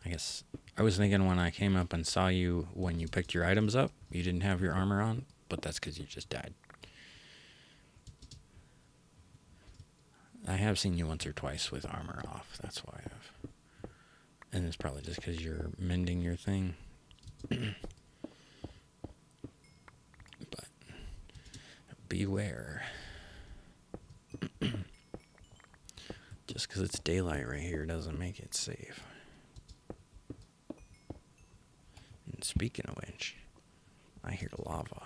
I guess I was thinking when I came up and saw you when you picked your items up, you didn't have your armor on, but that's because you just died. I have seen you once or twice with armor off. That's why I've... And it's probably just because you're mending your thing. But beware. Just because it's daylight right here doesn't make it safe. And speaking of which, I hear lava.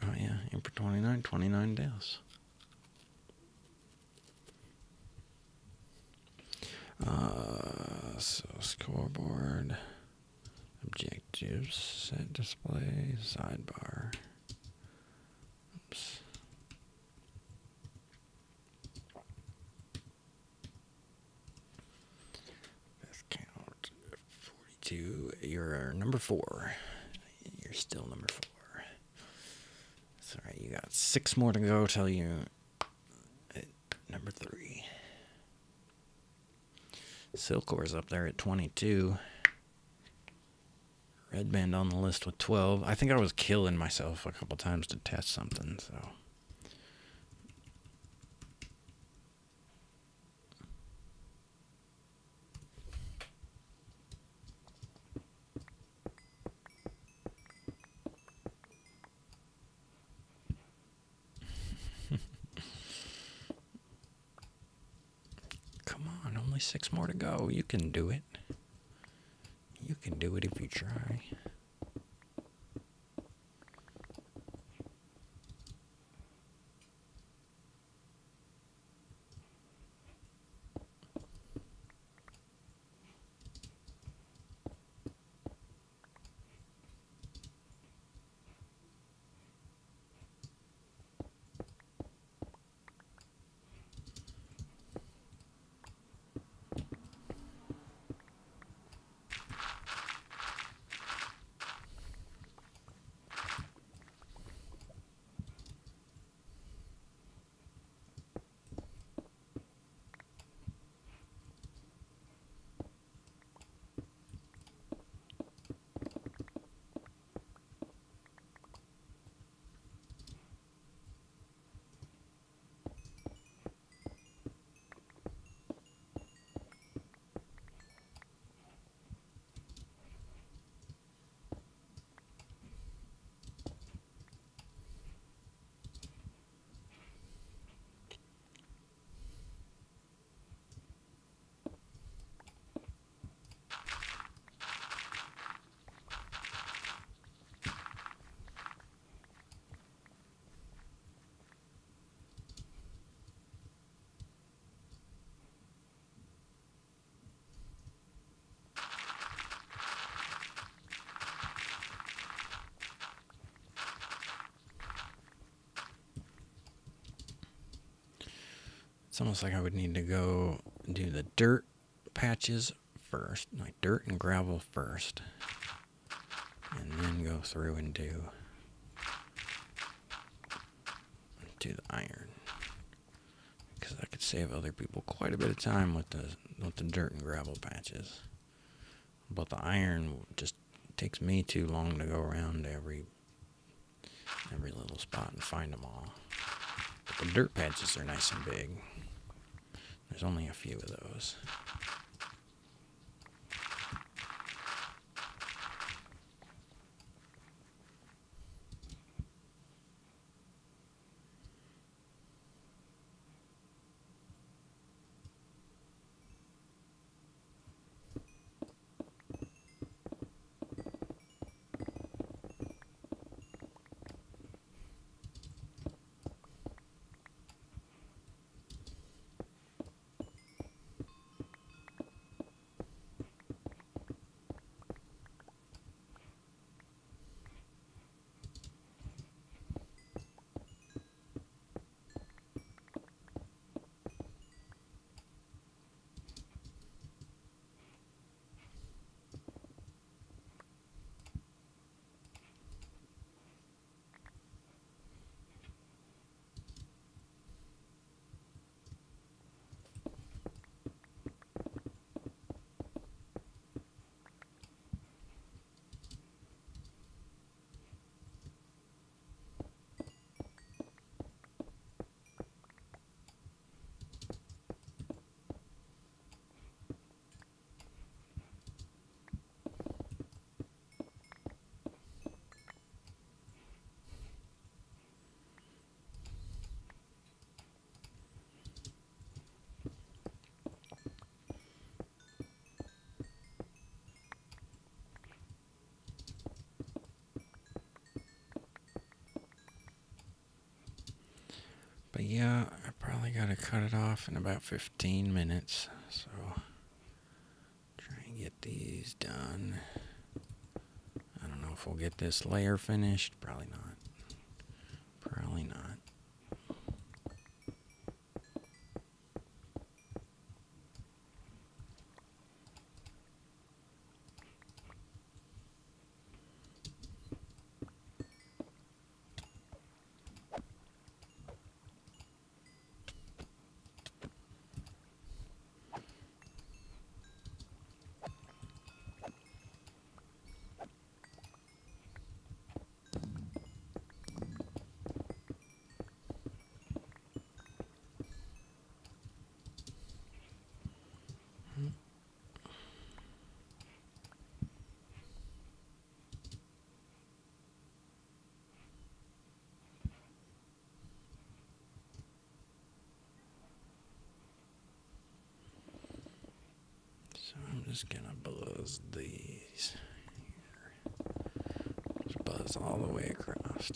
Oh yeah, April 29 deaths. So scoreboard, objectives, set display, sidebar. Oops. Best count, 42. You're number 4. You're still number 4. That's alright, you got 6 more to go till you at number 3. Silcore's up there at 22. Red Band on the list with 12. I think I was killing myself a couple times to test something, so. Come on, only 6 more to go. You can do it. You can do it if you try. It's almost like I would need to go do the dirt patches first, like dirt and gravel first, and then go through and do the iron, because I could save other people quite a bit of time with the dirt and gravel patches. But the iron just takes me too long to go around every little spot and find them all. But the dirt patches are nice and big. There's only a few of those. But yeah, I probably gotta cut it off in about 15 minutes. So, try and get these done. I don't know if we'll get this layer finished. Probably not. Probably not. So I'm just gonna buzz these here. Just buzz all the way across.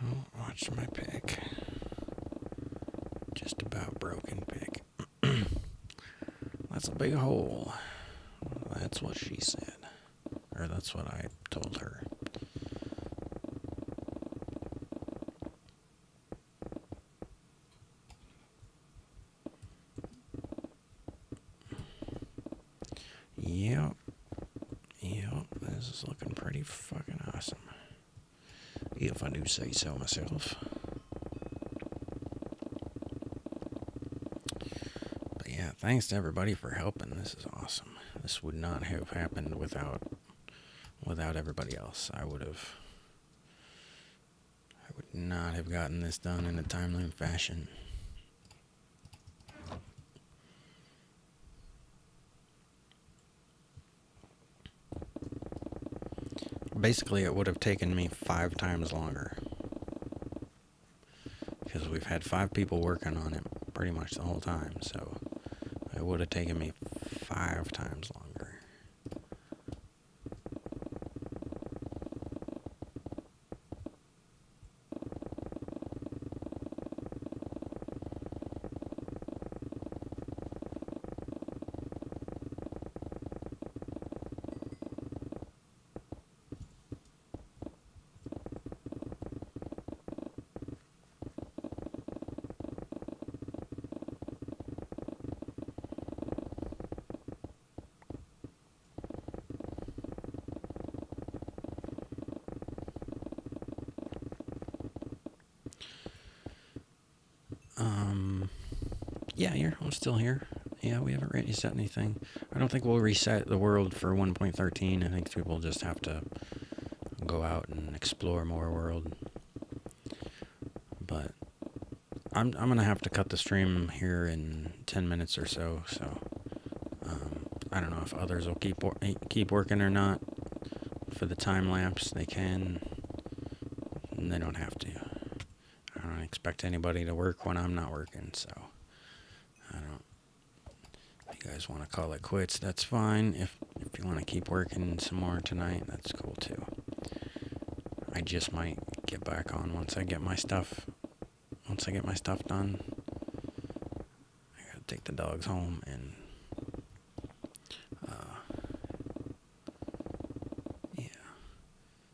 Oh, watch my pick. Just about broken pick. That's a big hole. That's what she said. Or that's what I told her. Yep. Yep. This is looking pretty fucking awesome. If I do say so myself. But yeah, thanks to everybody for helping. This is awesome. This would not have happened without everybody else. I would not have gotten this done in a timely fashion. Basically, it would have taken me 5 times longer. Because we've had 5 people working on it pretty much the whole time, so it would have taken me 5 times longer. Yeah, I'm still here. Yeah, we haven't reset anything. I don't think we'll reset the world for 1.13. I think people just have to go out and explore more world. But I'm gonna have to cut the stream here in 10 minutes or so. So I don't know if others will keep working or not. For the time lapse, they can. And they don't have to. I don't expect anybody to work when I'm not working, so I don't. If you guys want to call it quits, that's fine. If you want to keep working some more tonight, that's cool too. I just might get back on once I get my stuff done. I gotta take the dogs home and yeah.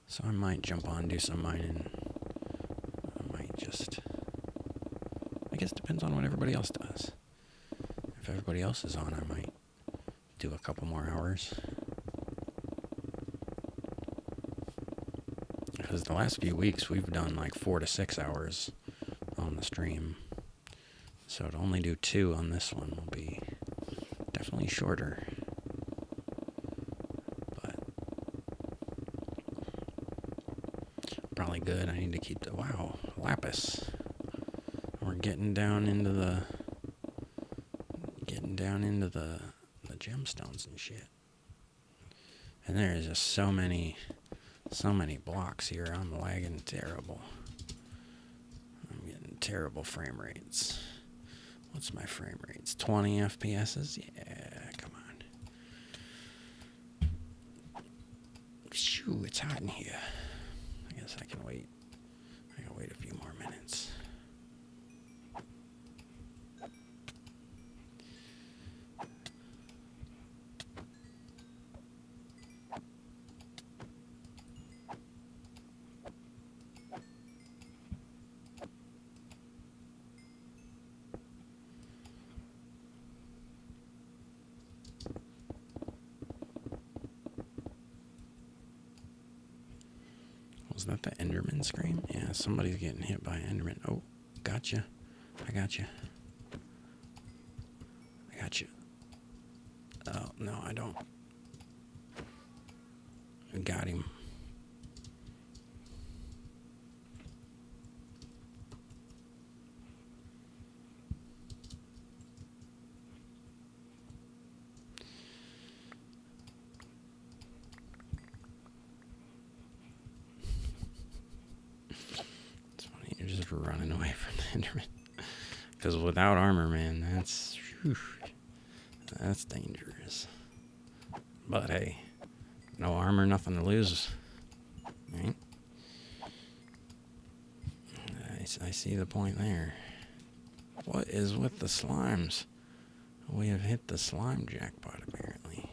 So I might jump on, do some mining. I might just, I guess it depends on what everybody else does. If everybody else is on, I might do a couple more hours. Because the last few weeks we've done like 4 to 6 hours on the stream. So to only do 2 on this one will be definitely shorter. But probably good. I need to keep the, wow, lapis. We're getting down into the gemstones and shit. And there is just so many blocks here. I'm lagging terrible. I'm getting terrible frame rates. What's my frame rates? 20 FPSs? Yeah, come on. Shoo, it's hot in here. I guess I can wait. I can wait a few more minutes. Was that the Enderman scream? Yeah, somebody's getting hit by Enderman. Oh, gotcha. I gotcha. I gotcha. Oh, no, I don't. I got him. It's funny, you're just running away from the Enderman. Because without armor, man, that's dangerous. But hey, no armor, nothing to lose. Right? I see the point there. What is with the slimes? We have hit the slime jackpot, apparently.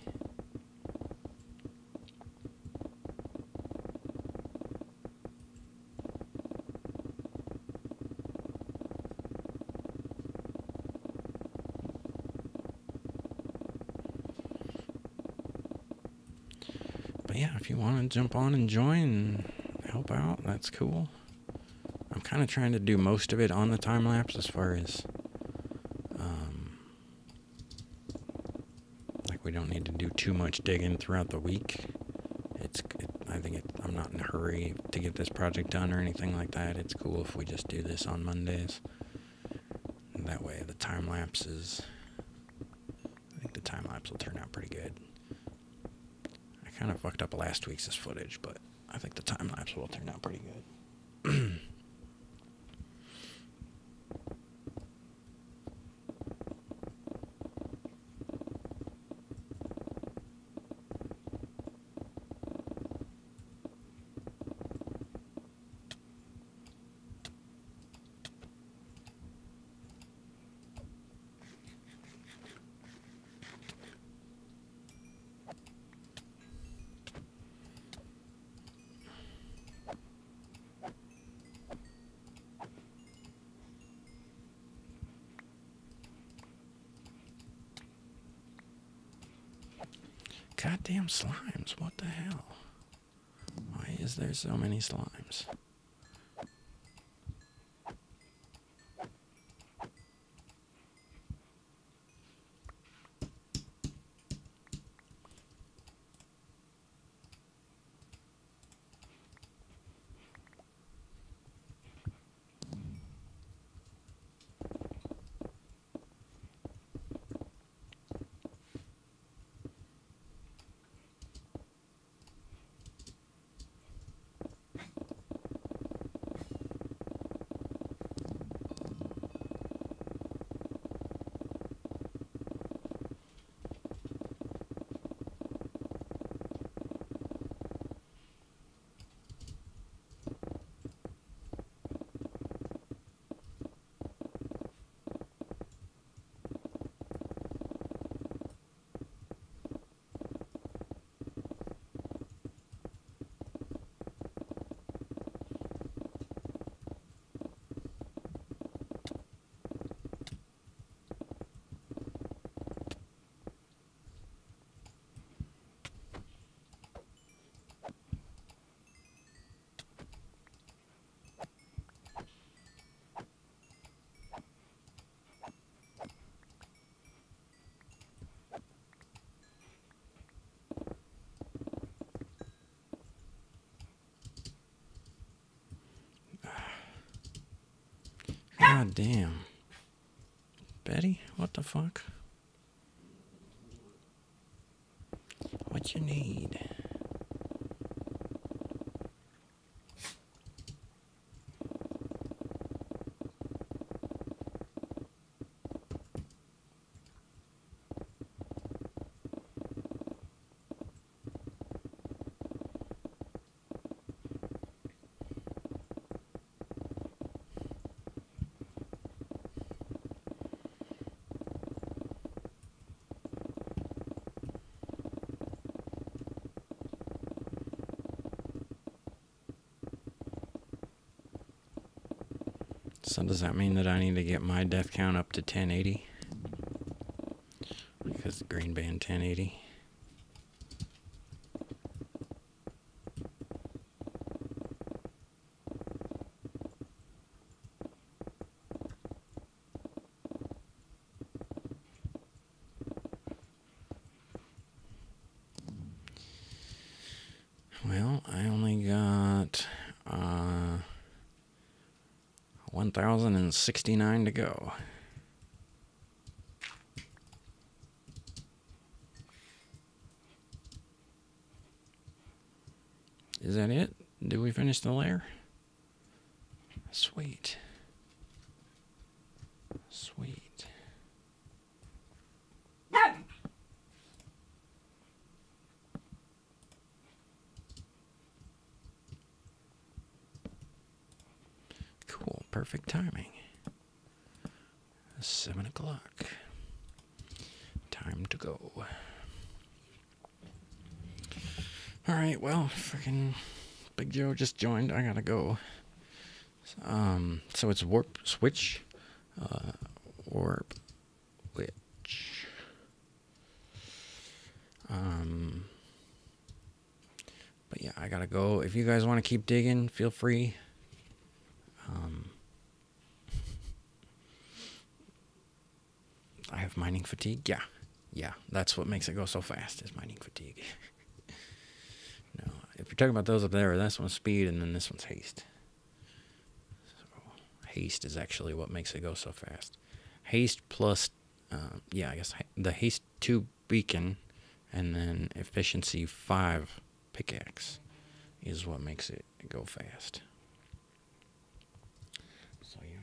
But yeah, if you want to jump on and join and help out, that's cool. I'm kind of trying to do most of it on the time lapse as far as like we don't need to do too much digging throughout the week. I'm not in a hurry to get this project done or anything like that. It's cool if we just do this on Mondays. And that way the time lapse I think the time lapse will turn out pretty good. I kind of fucked up last week's footage, but I think the time lapse will turn out pretty good. Goddamn slimes, what the hell? Why is there so many slimes? God damn. Betty, what the fuck? What you need? So does that mean that I need to get my death count up to 1080? Because Green Band 1080. Well, I only got 1,069 to go. Is that it? Did we finish the layer? Sweet. Sweet. Cool. Perfect timing. 7 o'clock. Time to go. Alright, well, freaking Big Joe just joined. I gotta go. So it's warp switch. Warp witch. But yeah, I gotta go. If you guys want to keep digging, feel free. I have mining fatigue. Yeah, that's what makes it go so fast, is mining fatigue. No, if you're talking about those up there, that's one's speed, and then this one's haste. So haste is actually what makes it go so fast. Haste plus, I guess the haste 2 beacon, and then efficiency 5 pickaxe is what makes it go fast. So yeah.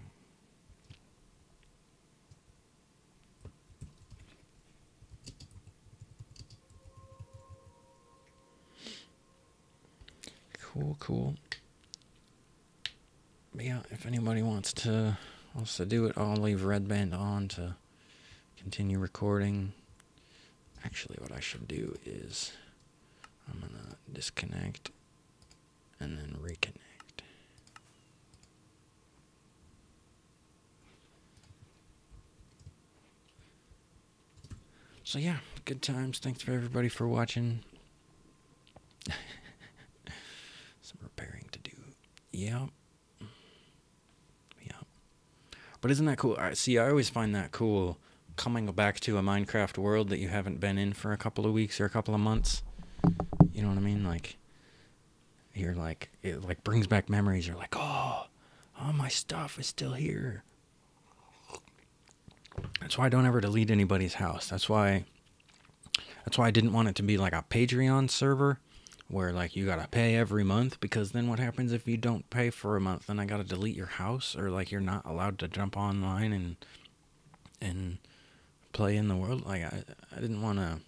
Cool. But yeah, if anybody wants to do it, I'll leave Red Band on to continue recording. Actually, what I should do is I'm gonna disconnect and then reconnect. So yeah, good times. Thanks for everybody for watching. Some repairing to do. Yep. But isn't that cool? See, I always find that cool, coming back to a Minecraft world that you haven't been in for a couple of weeks or a couple of months. You know what I mean? Like, you're like, it like brings back memories. You're like, oh, my stuff is still here. That's why I don't ever delete anybody's house. That's why I didn't want it to be like a Patreon server where like you gotta pay every month, because then what happens if you don't pay for a month? Then I gotta delete your house, or like you're not allowed to jump online and play in the world. Like I didn't wanna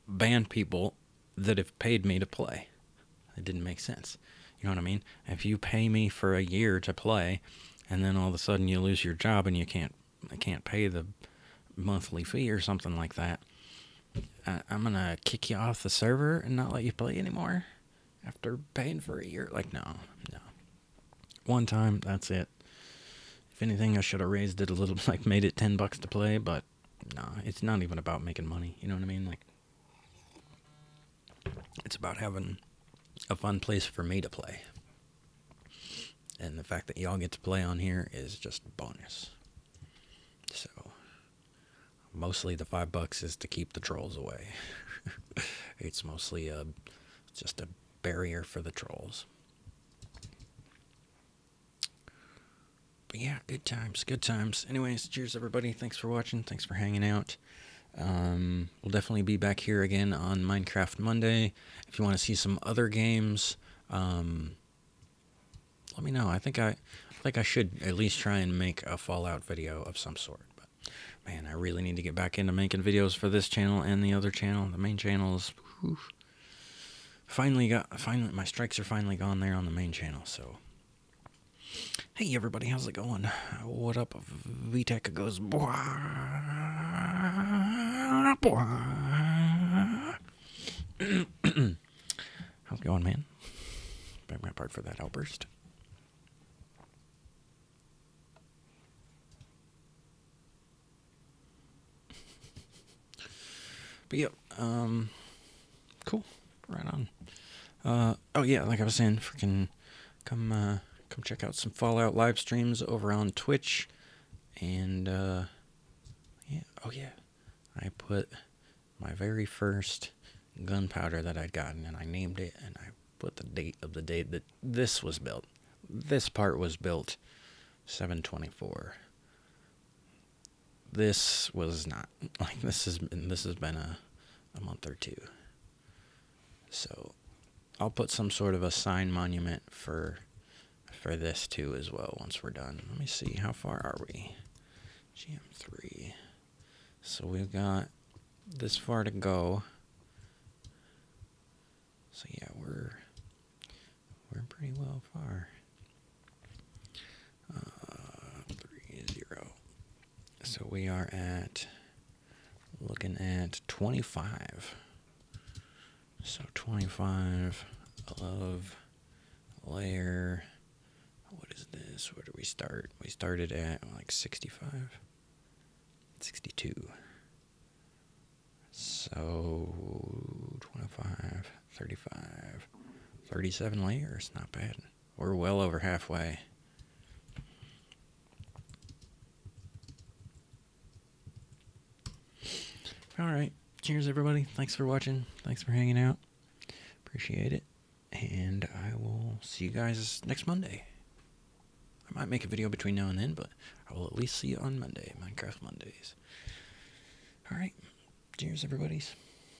ban people that have paid me to play. It didn't make sense. You know what I mean? If you pay me for a year to play, and then all of a sudden you lose your job and you can't pay the monthly fee or something like that, I'm gonna kick you off the server and not let you play anymore after paying for a year. Like, no. One time, that's it. If anything, I should have raised it a little, like made it $10 to play, but no, it's not even about making money. You know what I mean? Like, it's about having a fun place for me to play. And the fact that y'all get to play on here is just bonus. So mostly the $5 is to keep the trolls away. It's mostly just a barrier for the trolls. But yeah, good times, good times. Anyways, cheers everybody. Thanks for watching. Thanks for hanging out. We'll definitely be back here again on Minecraft Monday. If you want to see some other games, let me know. I think I should at least try and make a Fallout video of some sort. But man, I really need to get back into making videos for this channel and the other channel. The main channel is finally my strikes are finally gone there on the main channel. So hey everybody, how's it going? What up? VTech goes how's it going, man? Beg my pardon for that outburst. But yeah, cool, right on. Oh yeah, like I was saying, freaking come check out some Fallout live streams over on Twitch, and yeah, oh yeah, I put my very first gunpowder that I'd gotten, and I named it, and I put the date of the day that this was built. This part was built 7/24. This was not, like, this has been a month or two. So I'll put some sort of a sign monument for this too as well once we're done. Let me see, how far are we? GM3. So we've got this far to go. So yeah, we're pretty well far. 3-0. So we are looking at 25. So 25 of layer. What is this? Where do we start? We started at like 65, 62. So 25, 35, 37 layers. Not bad. We're well over halfway. Alright, cheers everybody. Thanks for watching. Thanks for hanging out. Appreciate it. And I will see you guys next Monday. I might make a video between now and then, but I will at least see you on Monday, Minecraft Mondays. Alright, cheers everybody.